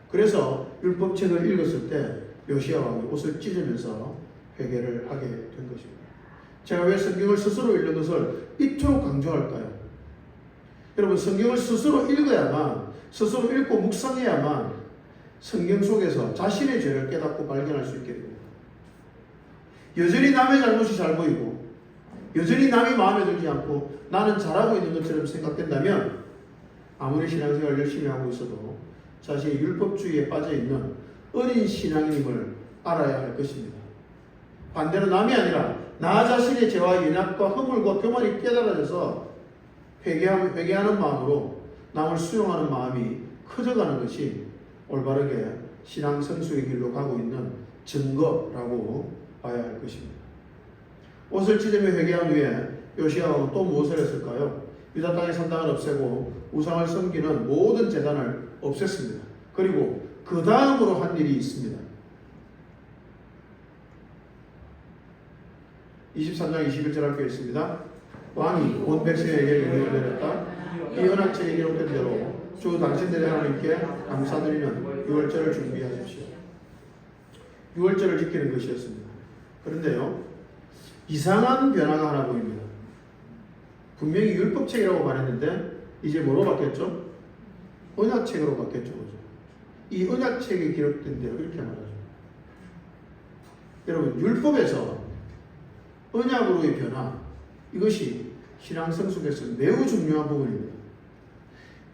그래서 율법책을 읽었을 때 요시야 왕이 옷을 찢으면서 회개를 하게 된 것입니다. 제가 왜 성경을 스스로 읽는 것을 이토록 강조할까요? 여러분, 성경을 스스로 읽어야만, 스스로 읽고 묵상해야만 성경 속에서 자신의 죄를 깨닫고 발견할 수 있게 됩니다. 여전히 남의 잘못이 잘 보이고 여전히 남이 마음에 들지 않고 나는 잘하고 있는 것처럼 생각된다면 아무리 신앙생활을 열심히 하고 있어도 자신이 율법주의에 빠져있는 어린 신앙임을 알아야 할 것입니다. 반대로 남이 아니라 나 자신의 죄와 연약과 허물과 교만이 깨달아져서 회개하는 마음으로 남을 수용하는 마음이 커져가는 것이 올바르게 신앙 성숙의 길로 가고 있는 증거라고 봐야 할 것입니다. 옷을 찢으며 회개한 후에 요시야 왕은 또 무엇을 했을까요? 유다 땅의 산당을 없애고 우상을 섬기는 모든 제단을 없앴습니다. 그리고 그 다음으로 한 일이 있습니다. 23장 21절 함께 있습니다. 왕이 온 백성에게 명령을 내렸다. 이 언약책에 기록된 대로 주 당신들의 하나님께 감사드리는 유월절을 준비하십시오. 유월절을 지키는 것이었습니다. 그런데요, 이상한 변화가 하나 보입니다. 분명히 율법책이라고 말했는데 이제 뭐로 바뀌었죠? 언약책으로 바뀌었죠. 이 언약책에 기록된 대로 이렇게 말하죠. 여러분, 율법에서 언약으로의 변화, 이것이 신앙 성숙에서 매우 중요한 부분입니다.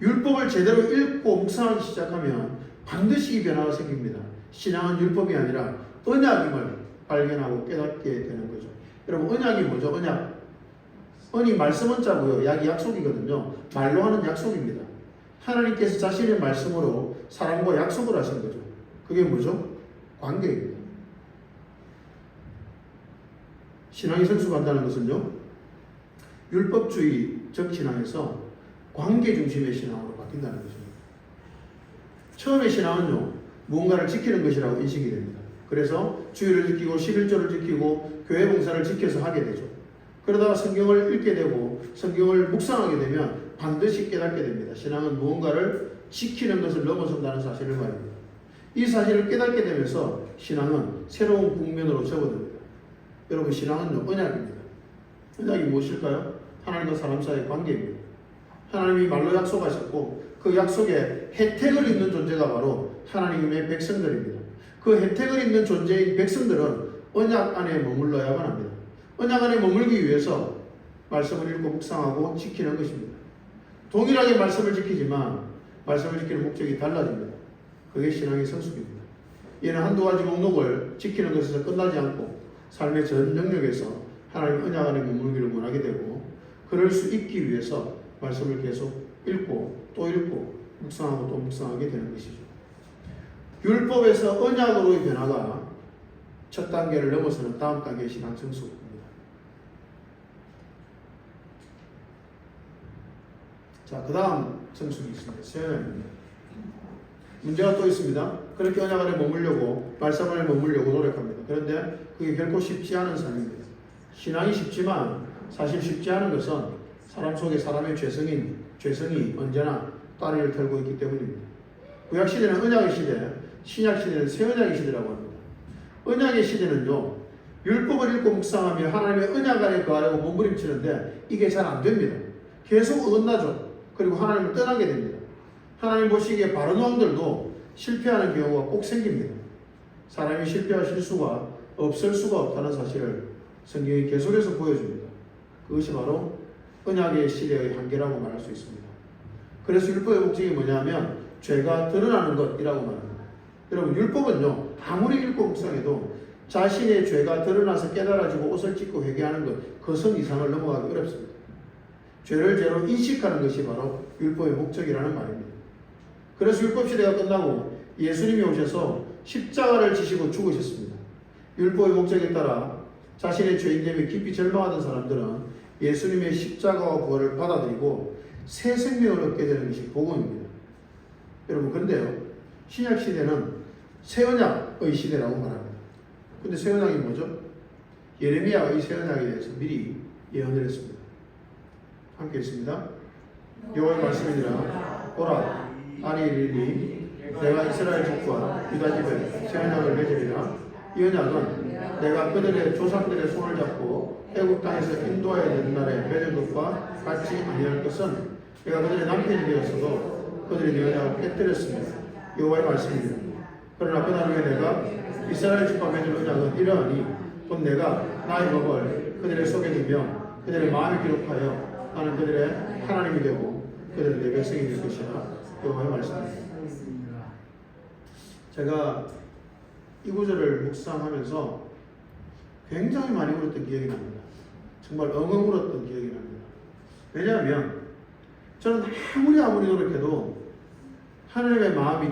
율법을 제대로 읽고 묵상하기 시작하면 반드시 이 변화가 생깁니다. 신앙은 율법이 아니라 언약임을 발견하고 깨닫게 되는 거죠. 여러분, 언약이 뭐죠? 언약. 언이 말씀 원자고요. 약이 약속이거든요. 말로 하는 약속입니다. 하나님께서 자신의 말씀으로 사람과 약속을 하신 거죠. 그게 뭐죠? 관계입니다. 신앙이 성숙한다는 것은요, 율법주의적 신앙에서 관계 중심의 신앙으로 바뀐다는 것입니다. 처음에 신앙은요, 무언가를 지키는 것이라고 인식이 됩니다. 그래서 주일을 지키고 11조를 지키고 교회 봉사를 지켜서 하게 되죠. 그러다가 성경을 읽게 되고 성경을 묵상하게 되면 반드시 깨닫게 됩니다. 신앙은 무언가를 지키는 것을 넘어선다는 사실을 말합니다. 이 사실을 깨닫게 되면서 신앙은 새로운 국면으로 접어듭니다. 여러분, 신앙은요, 언약입니다. 언약이 무엇일까요? 하나님과 사람 사이의 관계입니다. 하나님이 말로 약속하셨고 그 약속에 혜택을 입는 존재가 바로 하나님의 백성들입니다. 그 혜택을 입는 존재인 백성들은 언약 안에 머물러야만 합니다. 언약 안에 머물기 위해서 말씀을 읽고 묵상하고 지키는 것입니다. 동일하게 말씀을 지키지만 말씀을 지키는 목적이 달라집니다. 그게 신앙의 성숙입니다. 이는 한두 가지 목록을 지키는 것에서 끝나지 않고 삶의 전 영역에서 하나님 언약 안에 머물기를 원하게 되고, 그럴 수 있기 위해서 말씀을 계속 읽고 또 읽고 묵상하고 또 묵상하게 되는 것이죠. 율법에서 언약으로의 변화가 첫 단계를 넘어서는 다음 단계의 신앙 성숙입니다. 자, 그 다음 성숙이 있습니다. 세연입니다. 문제가 또 있습니다. 그렇게 언약 안에 머물려고, 말씀 안에 머물려고 노력합니다. 그런데 그게 결코 쉽지 않은 삶입니다. 신앙이 쉽지만 사실 쉽지 않은 것은 사람 속에 사람의 죄성이 언제나 따리를 털고 있기 때문입니다. 구약시대는 언약의 시대, 신약시대는 새 언약의 시대라고 합니다. 언약의 시대는요, 율법을 읽고 묵상하며 하나님의 언약 안에 거하려고 몸부림치는데 이게 잘 안 됩니다. 계속 어긋나죠. 그리고 하나님을 떠나게 됩니다. 하나님 보시기에 바른 왕들도 실패하는 경우가 꼭 생깁니다. 사람이 실패와 실수가 없을 수가 없다는 사실을 성경이 계속해서 보여줍니다. 그것이 바로 언약의 시대의 한계라고 말할 수 있습니다. 그래서 율법의 목적이 뭐냐면 죄가 드러나는 것이라고 말합니다. 여러분, 율법은요, 아무리 읽고 묵상해도 자신의 죄가 드러나서 깨달아지고 옷을 찢고 회개하는 것, 그 선 이상을 넘어가기 어렵습니다. 죄를 죄로 인식하는 것이 바로 율법의 목적이라는 말입니다. 그래서 율법 시대가 끝나고 예수님이 오셔서 십자가를 지시고 죽으셨습니다. 율법의 목적에 따라 자신의 죄인됨에 깊이 절망하던 사람들은 예수님의 십자가와 부활을 받아들이고 새 생명을 얻게 되는 것이 복음입니다. 여러분, 그런데요, 신약 시대는 새 언약의 시대라고 말합니다. 근데 새 언약이 뭐죠? 예레미야가 이 새 언약에 대해서 미리 예언을 했습니다. 함께 있습니다. 여호와의 말씀이니라. 보라, 아니 이르니 내가 이스라엘 집과 유다 집에 새 언약을 맺으리라. 이 언약은 내가 그들의 조상들의 손을 잡고 애굽 땅에서 인도하여 낸 날에 맺은 것과 같이 아니할 것은 내가 그들의 남편이 되었어도 그들이 내 언약을 깨뜨렸습니다. 여호와의 말씀입니다. 그러나 그날 후에 내가 이스라엘 집과 맺은 언약은 이러하니 곧 내가 나의 법을 그들의 속에 두며 그들의 마음에 기록하여 나는 그들의 하나님이 되고 그들은 내 백성이 될 것이라. 여호와의 말씀입니다. 제가 이 구절을 묵상하면서 굉장히 많이 울었던 기억이 납니다. 정말 엉엉 울었던 기억이 납니다. 왜냐하면 저는 아무리 노력해도 하나님의 마음이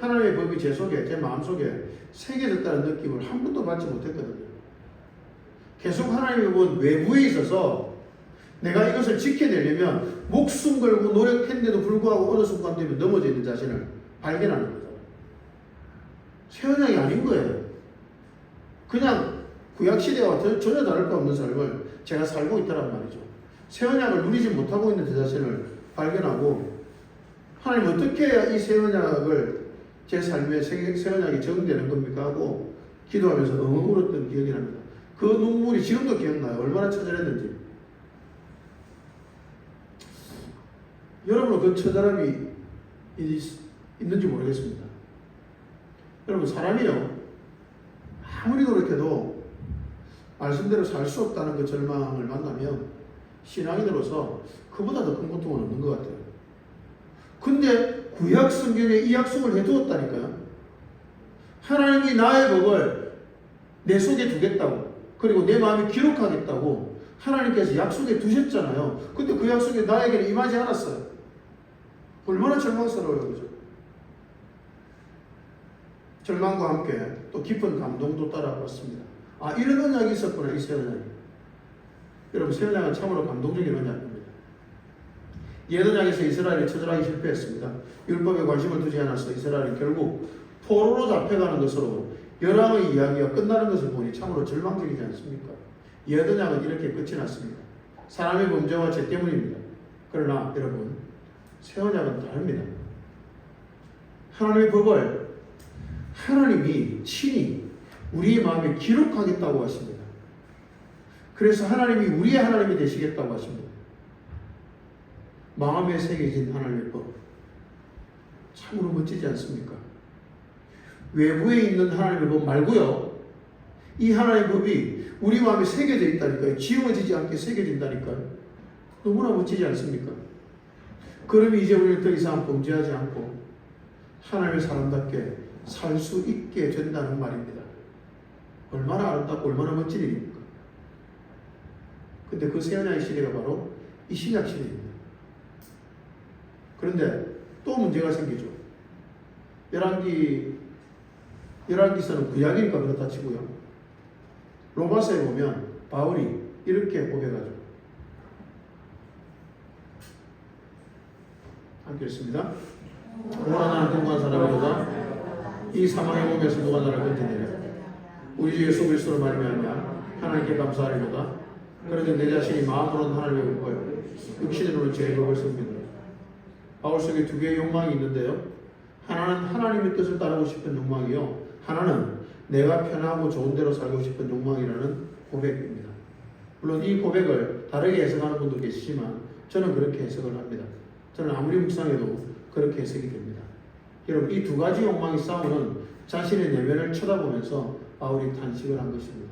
하나님의 법이 제 속에, 제 마음 속에 새겨졌다는 느낌을 한 번도 받지 못했거든요. 계속 하나님의 본 외부에 있어서 내가 이것을 지켜내려면 목숨 걸고 노력했는데도 불구하고 어느 순간 되면 넘어져 있는 자신을 발견하는 거죠. 새 언약이 아닌 거예요. 그냥 구약시대와 전혀 다를 바 없는 삶을 제가 살고 있다란 말이죠. 새 언약을 누리지 못하고 있는 제 자신을 발견하고 하나님 어떻게 해야 이 새 언약을 제 삶에 새 언약이 적용되는 겁니까? 하고 기도하면서 엉엉 울었던 기억이 납니다. 그 눈물이 지금도 기억나요. 얼마나 처절했는지. 여러분은 그 처절함이 있는지 모르겠습니다. 여러분 사람이요 아무리 노력해도 말씀대로 살 수 없다는 그 절망을 만나면 신앙인으로서 그보다 더 큰 고통은 없는 것 같아요. 근데 구약 성경에 이 약속을 해두었다니까요. 하나님이 나의 법을 내 속에 두겠다고 그리고 내 마음에 기록하겠다고 하나님께서 약속해 두셨잖아요. 근데 그 약속이 나에게는 임하지 않았어요. 얼마나 절망스러워요. 그죠? 절망과 함께 또 깊은 감동도 따라왔습니다. 아, 이런 언약이 있었구나, 이 새 언약이. 여러분, 새 언약은 참으로 감동적인 언약입니다. 옛 언약에서 이스라엘이 처절하게 실패했습니다. 율법에 관심을 두지 않아서 이스라엘은 결국 포로로 잡혀가는 것으로 열왕의 이야기가 끝나는 것을 보니 참으로 절망적이지 않습니까? 옛 언약은 이렇게 끝이 났습니다. 사람의 범죄와 죄 때문입니다. 그러나 여러분, 새 언약은 다릅니다. 하나님의 법을 하나님이 친히 우리의 마음에 기록하겠다고 하십니다. 그래서 하나님이 우리의 하나님이 되시겠다고 하십니다. 마음에 새겨진 하나님의 법. 참으로 멋지지 않습니까? 외부에 있는 하나님의 법 말고요. 이 하나님의 법이 우리 마음에 새겨져 있다니까요. 지워지지 않게 새겨진다니까요. 너무나 멋지지 않습니까? 그러면 이제 우리는 더 이상 범죄하지 않고 하나님의 사람답게 살 수 있게 된다는 말입니다. 얼마나 아름답고 얼마나 멋진 일입니까? 근데 그 새 언약의 시대가 바로 이 신약 시대입니다. 그런데 또 문제가 생기죠. 열왕기서는 구약이니까 그렇다 치고요. 로마서에 보면 바울이 이렇게 고백하죠. 함께 읽습니다. 오라 나는 공고한 사람이로다. 이 사망의 몸에서 누가 나를 건져내랴. 우리 주 예수 그리스도로 말미암아 하나님께 감사하리로다. 그런데 내 자신이 마음으로는 하나님의 법을 육신으로는 죄의 법을 섬기노라. 바울 속에 두 개의 욕망이 있는데요. 하나는 하나님의 뜻을 따르고 싶은 욕망이요. 하나는 내가 편하고 좋은 대로 살고 싶은 욕망이라는 고백입니다. 물론 이 고백을 다르게 해석하는 분도 계시지만 저는 그렇게 해석을 합니다. 저는 아무리 묵상해도 그렇게 해석이 됩니다. 여러분, 이 두 가지 욕망이 싸우는 자신의 내면을 쳐다보면서 바울이 탄식을 한 것입니다.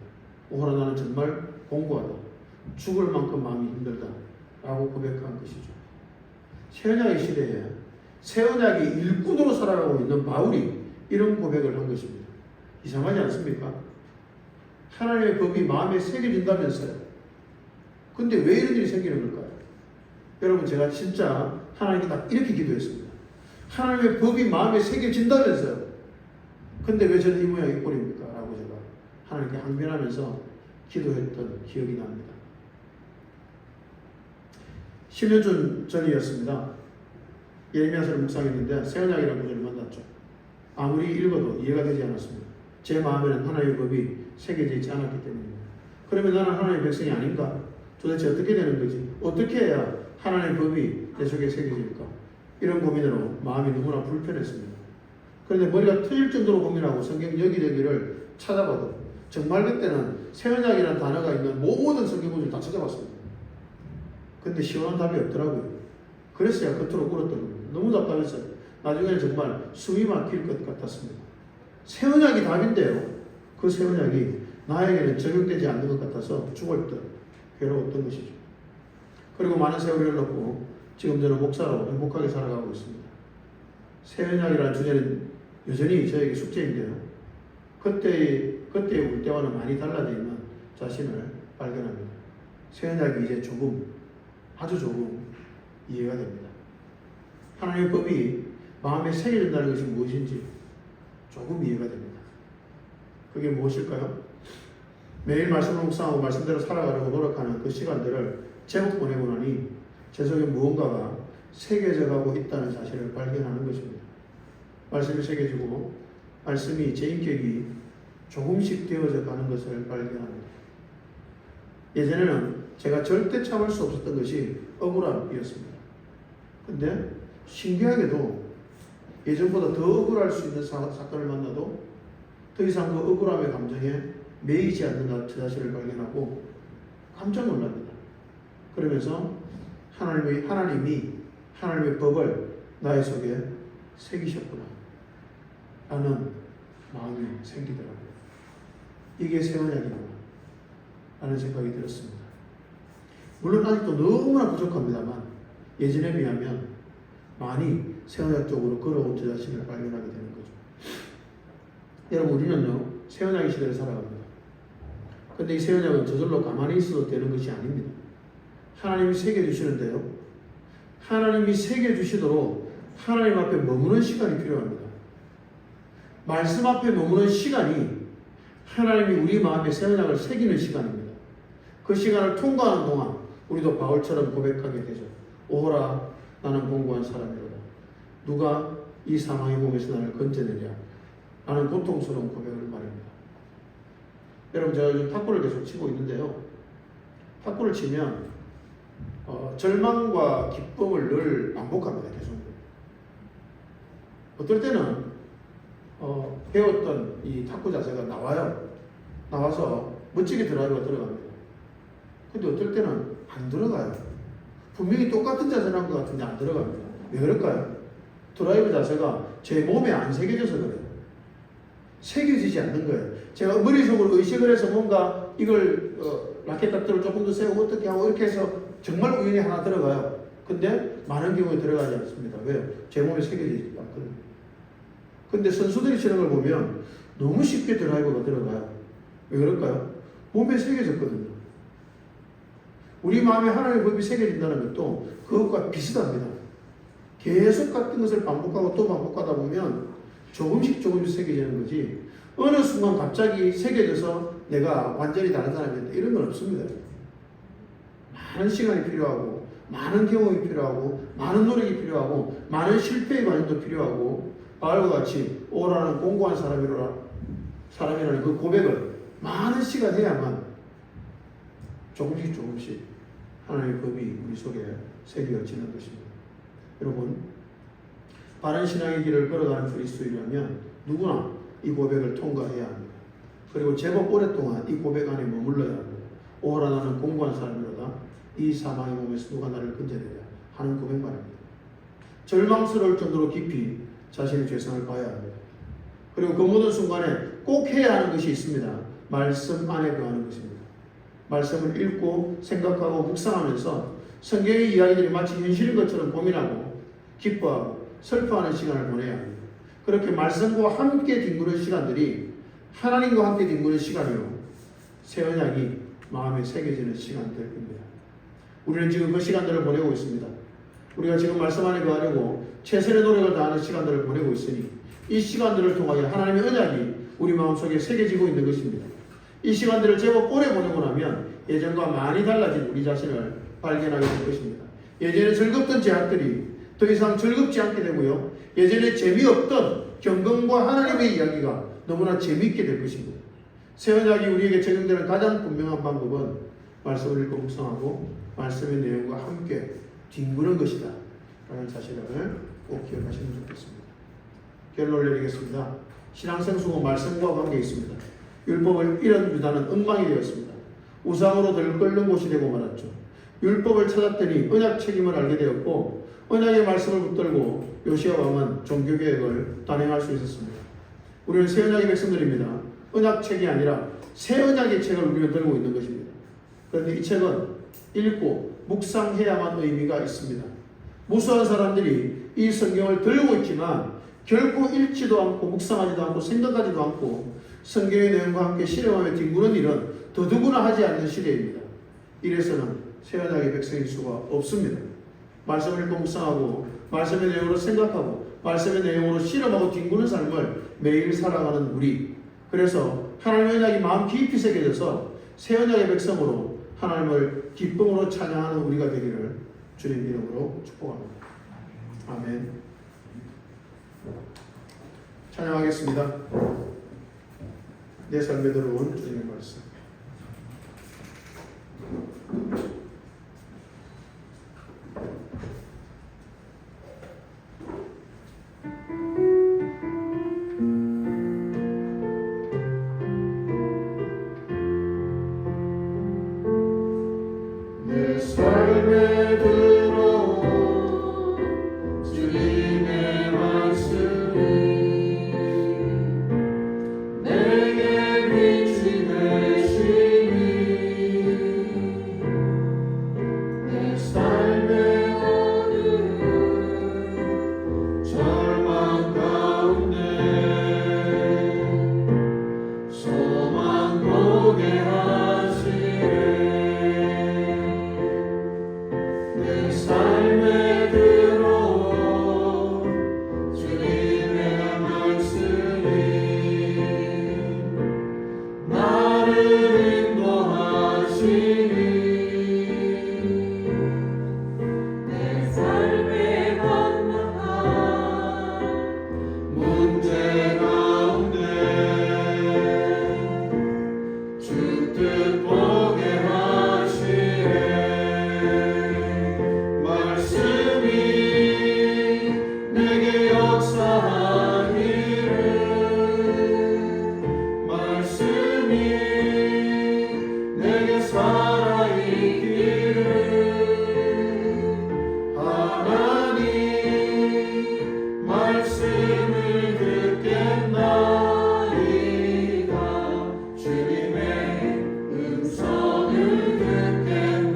오호라 나는 정말 공고하다. 죽을 만큼 마음이 힘들다. 라고 고백한 것이죠. 새 언약의 시대에 새 언약의 일꾼으로 살아가고 있는 바울이 이런 고백을 한 것입니다. 이상하지 않습니까? 하나님의 법이 마음에 새겨진다면서요. 근데 왜 이런 일이 생기는 걸까요? 여러분, 제가 진짜 하나님께 딱 이렇게 기도했습니다. 하나님의 법이 마음에 새겨진다면서요. 근데 왜 저는 이 모양이 꼴입니까? 라고 제가 하나님께 항변하면서 기도했던 기억이 납니다. 10년 전이었습니다. 예레미야서를 묵상했는데 새 언약이라는 구절을 만났죠. 아무리 읽어도 이해가 되지 않았습니다. 제 마음에는 하나님의 법이 새겨져 있지 않았기 때문입니다. 그러면 나는 하나님의 백성이 아닌가? 도대체 어떻게 되는 거지? 어떻게 해야 하나님의 법이 내 속에 새겨질까? 이런 고민으로 마음이 너무나 불편했습니다. 그런데 머리가 터질 정도로 고민하고 성경 여기저기를 찾아봐도 정말 그때는 새 언약이라는 단어가 있는 모든 성경 구절을 다 찾아봤습니다. 근데 시원한 답이 없더라고요. 그래서야 끝으로 울었던 겁니다. 너무 답답했어요. 나중에는 정말 숨이 막힐 것 같았습니다. 새 언약이 답인데요. 그 새 언약이 나에게는 적용되지 않는 것 같아서 죽을 듯 괴로웠던 것이죠. 그리고 많은 세월을 흘렀고 지금 저는 목사로 행복하게 살아가고 있습니다. 새 언약이라는 주제는 여전히 저에게 숙제인데요. 그때의 울 때와는 많이 달라져 있는 자신을 발견합니다. 새 언약이 이제 조금, 아주 조금 이해가 됩니다. 하나님의 법이 마음에 새겨진다는 것이 무엇인지 조금 이해가 됩니다. 그게 무엇일까요? 매일 말씀을 묵상하고 말씀대로 살아가려고 노력하는 그 시간들을 제법 보내고 나니 제 속에 무언가가 새겨져 가고 있다는 사실을 발견하는 것입니다. 말씀이 새겨지고 말씀이 제 인격이 조금씩 되어져 가는 것을 발견합니다. 예전에는 제가 절대 참을 수 없었던 것이 억울함이었습니다. 근데 신기하게도 예전보다 더 억울할 수 있는 사건을 만나도 더 이상 그 억울함의 감정에 매이지 않는 저 자신을 발견하고 깜짝 놀랍니다. 그러면서 하나님이 하나님의 법을 나의 속에 새기셨구나 라는 마음이 생기더라고요. 이게 새 언약이구나 라는 생각이 들었습니다. 물론 아직도 너무나 부족합니다만 예전에 비하면 많이 새 언약 쪽으로 걸어온 저 자신을 발견하게 되는 거죠. 여러분, 우리는요 새 언약의 시대를 살아갑니다. 근데 이 새 언약은 저절로 가만히 있어도 되는 것이 아닙니다. 하나님이 새겨주시는데요, 하나님이 새겨주시도록 하나님 앞에 머무는 시간이 필요합니다. 말씀 앞에 머무는 시간이 하나님이 우리 마음에 새 언약을 새기는 시간입니다. 그 시간을 통과하는 동안 우리도 바울처럼 고백하게 되죠. 오호라, 나는 공고한 사람이로다. 누가 이 사망의 몸에서 나를 건져내랴. 라는 고통스러운 고백을 말합니다. 여러분, 제가 요즘 탁구를 계속 치고 있는데요. 탁구를 치면 절망과 기쁨을 늘 반복합니다. 계속. 어떨 때는 배웠던 이 탁구 자세가 나와서 멋지게 드라이브가 들어갑니다. 근데 어떨 때는 안 들어가요. 분명히 똑같은 자세를 한 것 같은데 안 들어갑니다. 왜 그럴까요? 드라이브 자세가 제 몸에 안 새겨져서 그래요. 새겨지지 않는 거예요. 제가 머릿속으로 의식을 해서 뭔가 이걸 라켓 각도를 조금 더 세우고 어떻게 하고 이렇게 해서 정말 우연히 하나 들어가요. 근데 많은 경우에 들어가지 않습니다. 왜요? 제 몸에 새겨지지 않거든요. 근데 선수들이 치는 걸 보면 너무 쉽게 드라이브가 들어가요. 왜 그럴까요? 몸에 새겨졌거든요. 우리 마음에 하나님의 법이 새겨진다는 것도 그것과 비슷합니다. 계속 같은 것을 반복하고 또 반복하다 보면 조금씩 새겨지는 거지, 어느 순간 갑자기 새겨져서 내가 완전히 다른 사람이었다 이런 건 없습니다. 많은 시간이 필요하고 많은 경험이 필요하고 많은 노력이 필요하고 많은 실패의 과정도 필요하고 바울과 같이 오라는 공고한 사람이라는 그 고백을 많은 시간 해야만 조금씩 하나님의 법이 우리 속에 새겨지는 것입니다. 여러분, 바른 신앙의 길을 걸어가는 그리스도인이라면 누구나 이 고백을 통과해야 합니다. 그리고 제법 오랫동안 이 고백 안에 머물러야 합니다. 오라, 나는 공고한 사람이로다. 이 사망의 몸에서 누가 나를 건져내랴 하는 고백 말입니다. 절망스러울 정도로 깊이 자신의 죄성을 봐야 합니다. 그리고 그 모든 순간에 꼭 해야 하는 것이 있습니다. 말씀 안에 거하는 것입니다. 말씀을 읽고 생각하고 묵상하면서 성경의 이야기들이 마치 현실인 것처럼 고민하고 기뻐하고 슬퍼하는 시간을 보내야 합니다. 그렇게 말씀과 함께 뒹구는 시간들이 하나님과 함께 뒹구는 시간이요, 새 언약이 마음에 새겨지는 시간 될 겁니다. 우리는 지금 그 시간들을 보내고 있습니다. 우리가 지금 말씀 안에 거하려고 최선의 노력을 다하는 시간들을 보내고 있으니 이 시간들을 통하여 하나님의 언약이 우리 마음속에 새겨지고 있는 것입니다. 이 시간들을 제법 오래 보내고 나면 예전과 많이 달라진 우리 자신을 발견하게 될 것입니다. 예전에 즐겁던 제약들이 더 이상 즐겁지 않게 되고요, 예전에 재미없던 경건과 하나님의 이야기가 너무나 재미있게 될 것입니다. 새 언약이 우리에게 적용되는 가장 분명한 방법은 말씀을 읽고 묵상하고 말씀의 내용과 함께 뒹구는 것이다 라는 사실을 꼭 기억하시면 좋겠습니다. 결론을 내리겠습니다. 신앙생수고 말씀과 관계 있습니다. 율법을 잃은 유다는 엉망이 되었습니다. 우상으로 들끓는 곳이 되고 말았죠. 율법을 찾았더니 언약 책임을 알게 되었고 언약의 말씀을 붙들고 요시야 왕은 종교개혁을 단행할 수 있었습니다. 우리는 새 언약의 백성들입니다. 언약책이 아니라 새 언약의 책을 우리가 들고 있는 것입니다. 그런데 이 책은 읽고 묵상해야만 의미가 있습니다. 무수한 사람들이 이 성경을 들고 있지만 결코 읽지도 않고 묵상하지도 않고 생각하지도 않고 성경의 내용과 함께 실험하며 뒹구는 일은 더더구나 하지 않는 시대입니다. 이래서는 새 언약의 백성일 수가 없습니다. 말씀을 읽고 묵상하고 말씀의 내용으로 생각하고 말씀의 내용으로 실험하고 뒹구는 삶을 매일 살아가는 우리, 그래서 하나님의 언약이 마음 깊이 새겨져서 새 언약의 백성으로 하나님을 기쁨으로 찬양하는 우리가 되기를 주님 이름으로 축복합니다. 아멘. 찬양하겠습니다. 내 삶에 들어온 주님의 말씀. 내 삶에 들어온 주님의 말씀이 내게 빛이 되시니 내 삶의 어두운 절망 가운데 소망 보게 하시네. 내 삶에 들어온 주님의 말씀이 나를 인도하시니 내 삶에 건너간 문제 가운데 주 뜻 보게 하시네. 말씀이 내게 역사하기를 말씀이 내게 살아있기를 하나님 말씀을 듣겠나이다. 주님의 음성을 듣겠나이다.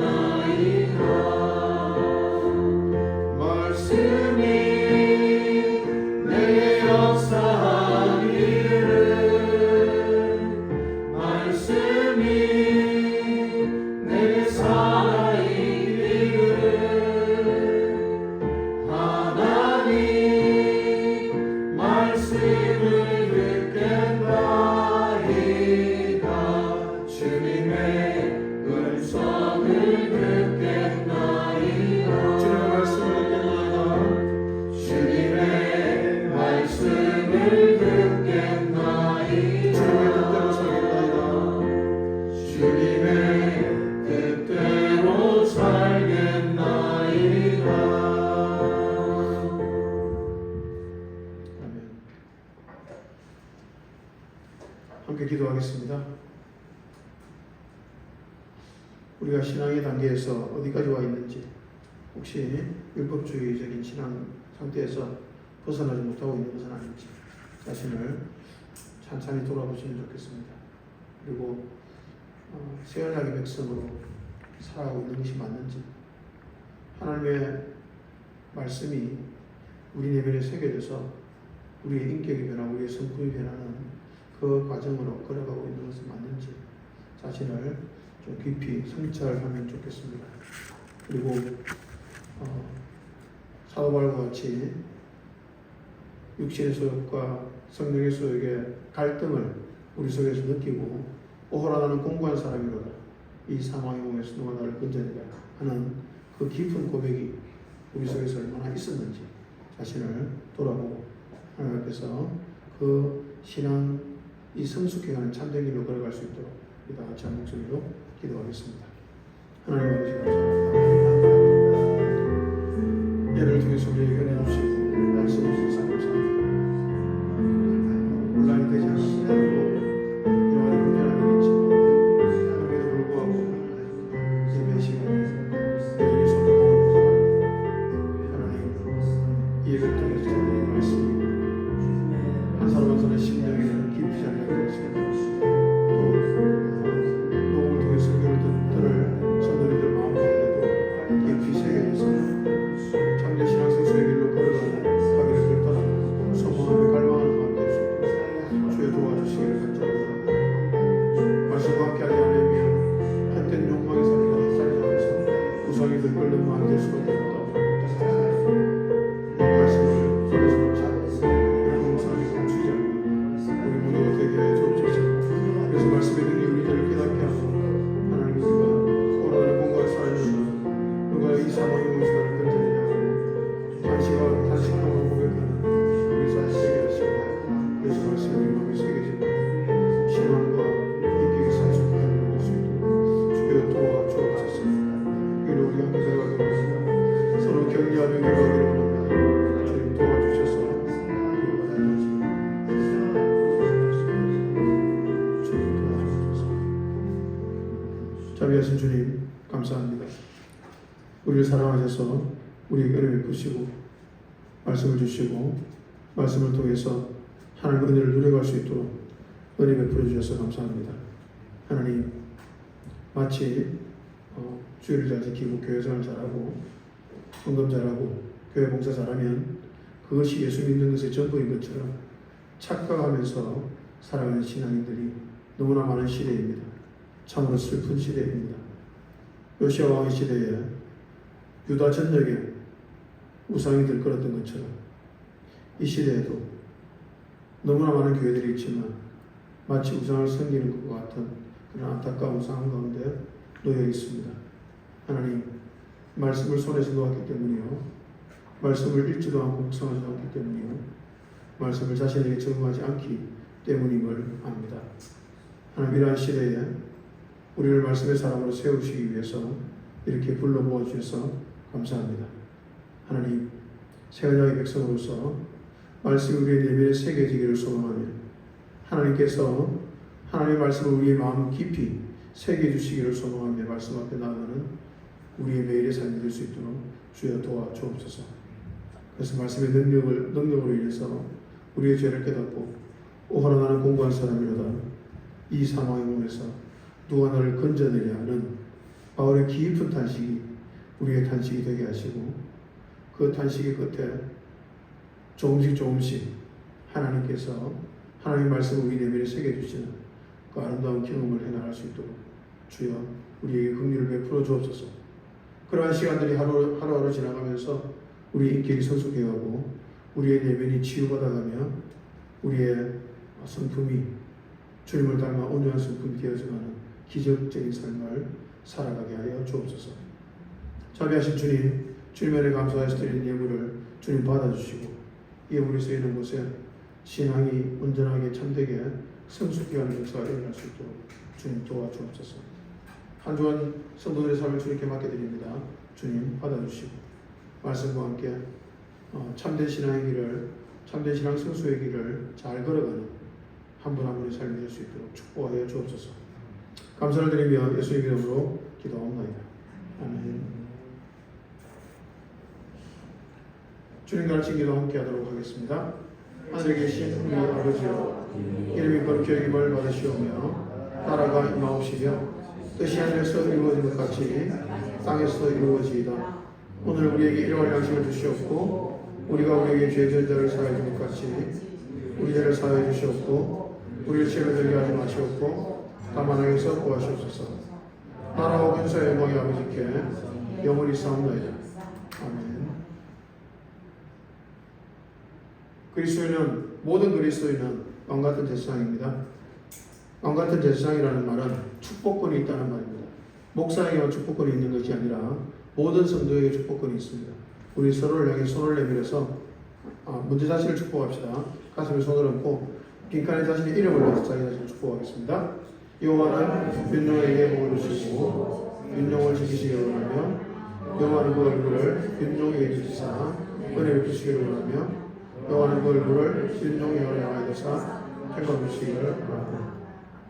말씀이 내게 역사하기를 말씀이 내게 살아있기를 하나님 말씀을 듣겠나이다. 주님의 음성을 듣겠나이다. 주님의 말씀을 듣겠나이다. 주님의 말씀을 듣겠나이다. 주님의 뜻대로 살겠나이다. 아멘. 함께 기도하겠습니다. 우리가 신앙의 단계에서 어디까지 와 있는지, 혹시 율법주의적인 신앙 상태에서 벗어나지 못하고 있는 것은 아닌지 자신을 찬찬히 돌아보시면 좋겠습니다. 그리고 새 언약의 백성으로 살아가고 있는 것이 맞는지, 하나님의 말씀이 우리 내면에 새겨져서 우리의 인격이 변하고 우리의 성품이 변하는 그 과정으로 걸어가고 있는 것은 맞는지 자신을 좀 깊이 성찰하면 좋겠습니다. 그리고 사도 바울과 같이 육신의 소욕과 성령의 소욕의 갈등을 우리 속에서 느끼고 오호라나는 공고한 사람이로다. 이 사망의 몸에서 누가 나를 건져내랴 하는 그 깊은 고백이 우리 속에서 얼마나 있었는지 자신을 돌아보고 하나님 앞에서 그 신앙 이 성숙해가는 참된 길로 걸어갈 수 있도록 우리 다 같이 한 목소리로 기도하겠습니다. 하나님 아버지 감사합니다. 예를 통해서 우리에게 은혜 주시고 말씀 주셔서 감사합니다. 되지 않았고 여러 가지 불편함이 있지만 그럼에도 불구하고 예배 시간에 여전히 손을 모으고 하나님 이 예배를 통해서 전하는 말씀이 한 사람 한 사람의 심령에 깊이 자리하게 되시고 또 녹음을 통해 설교를 들을 성도님들 마음 가운데도 깊이 새겨져서 참된 신앙생수의 길로 걸어가는 가기를 결단하고 소망하며 갈망하는 마음 될 수 있도록 주여 도와주시기를 간절합니다. 말씀과 함께하지 않으면 헛된 욕망의 삶이 살아가면서 우상이 들끓는 마음 될 수밖에 없다. 말씀을 손에서 잡고 영상이 멈추지 않고 우리 모두가 되게 하여 주옵소서. 그래서 말씀의 능력이 우리들을 깨닫게 하고 하나님 우리가 오라는 공간에 살아있는 누가 이 사망의 문제를 건져내냐 하고 단식하고 고백하는 우리 삶이 되게 하시고 그래서 말씀이 우리 마음에 새겨지고 신앙과 인격의 산소가 되는 수 있도록 주여 도와주옵소서. 그리고 우리 함께 들어가기를 원합니다. 서로 격려하며 걸어가기를 원합니다. 주님 도와주셔서 자비하신 주님 감사합니다. 우리를 사랑하셔서 우리에게 은혜를 베푸시고 말씀을 주시고 말씀을 통해서 하나님의 은혜를 누려갈 수 있도록 은혜 베풀어 주셔서 감사합니다. 하나님 마치 주일을 잘 지키고 교회생활 잘하고 헌금 잘하고 교회 봉사 잘하면 그것이 예수 믿는 것의 전부인 것처럼 착각하면서 살아가는 신앙인들이 너무나 많은 시대입니다. 참으로 슬픈 시대입니다. 요시야 왕의 시대에 유다 전역에 우상이 들끓었던 것처럼 이 시대에도 너무나 많은 교회들이 있지만 마치 우상을 섬기는 것 같은 그런 안타까운 상황 가운데 놓여 있습니다. 하나님 말씀을 손에서 놓았기 때문이요 말씀을 읽지도 않고 묵상하지도 않기 때문이요 말씀을 자신에게 적응하지 않기 때문임을 압니다. 하나님 이러한 시대에 우리를 말씀의 사람으로 세우시기 위해서 이렇게 불러 모아주셔서 감사합니다. 하나님 새 언약의 백성으로서 말씀이 우리의 내면에 새겨지기를 소망하며 하나님께서 하나님의 말씀을 우리의 마음 깊이 새겨주시기를 소망하며 말씀 앞에 나아가는 우리의 매일의 삶이 될 수 있도록 주여 도와주옵소서. 그래서 말씀의 능력으로 인해서 우리의 죄를 깨닫고 오하러 나는 공부한 사람이로다 이 상황의 몸에서 누가 나를 건져내냐 하는 바울의 깊은 탄식이 우리의 탄식이 되게 하시고 그 탄식의 끝에 조금씩 하나님께서 하나님의 말씀을 우리 내면에 새겨주시는 그 아름다운 경험을 해나갈 수 있도록 주여 우리에게 긍휼을 베풀어 주옵소서. 그러한 시간들이 하루하루 지나가면서 우리의 인격이 성숙해가고 우리의 내면이 치유받아가며 우리의 성품이 주님을 닮아 온유한 성품이 되어져가는 기적적인 삶을 살아가게 하여 주옵소서. 자비하신 주님, 주님 안에 감사해서 드린 예물을 주님 받아주시고 예물이 쓰이는 곳에 신앙이 온전하게 참되게 성숙해 하는 역사가 일어날 수 있도록 주님 도와주옵소서. 한 주간 성도들의 삶을 주님께 맡겨드립니다. 주님 받아주시고 말씀과 함께 참된 신앙의 길을 참된 신앙 성수의 길을 잘 걸어가는 한 분 한 분의 삶이 될 수 있도록 축복하여 주옵소서. 감사를 드리며 예수의 이름으로 기도합니다. 아멘. 주님 가르친 기도 함께 하도록 하겠습니다. 하늘에 계신 우리 아버지여 이름이 거룩히 여김을 받으시오며 나라가 임하옵시며 뜻이 하늘에서 이루어진 것 같이 땅에서 이루어지이다. 오늘 우리에게 일용할 양식을 주시옵고 우리가 우리에게 죄 지은 자를 사하여 준 것 같이 우리 죄를 사하여 주시옵고 우리를 시험에 들게 하지 마시옵고 다만 악에서 구하시옵소서. 나라와 권세와 영광이 아버지께 영원히 사옵나이다. 아멘. 그리스도인은 모든 그리스도인은 왕같은 제사장입니다. 왕같은 제사장이라는 말은 축복권이 있다는 말입니다. 목사에게만 축복권이 있는 것이 아니라 모든 성도에게 축복권이 있습니다. 우리 서로를 향해 손을 내밀어서 먼저 자신을 축복합시다. 가슴에 손을 얹고 빈칸에 자신의 이름을 넣어서 자기 자신을 축복하겠습니다. 여호와는 윤종에게 복을 주시고 윤종을 지키시기를 원하며 여호와는 그 얼굴을 윤종에게 주시사 은혜를 주시기를 원하며 여호와는 그 얼굴을 윤종에게 향하여 두사 행복해 주시기를 바랍니다.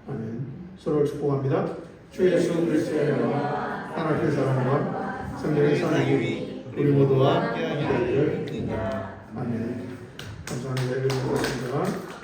아멘. 서로를 축복합니다. 주 예수 그리스도의 은혜와 하나님의 사랑과 성령의 사랑이 우리 모두와 함께하기를. 아멘. 감사합니다. 예배를 드렸습니다.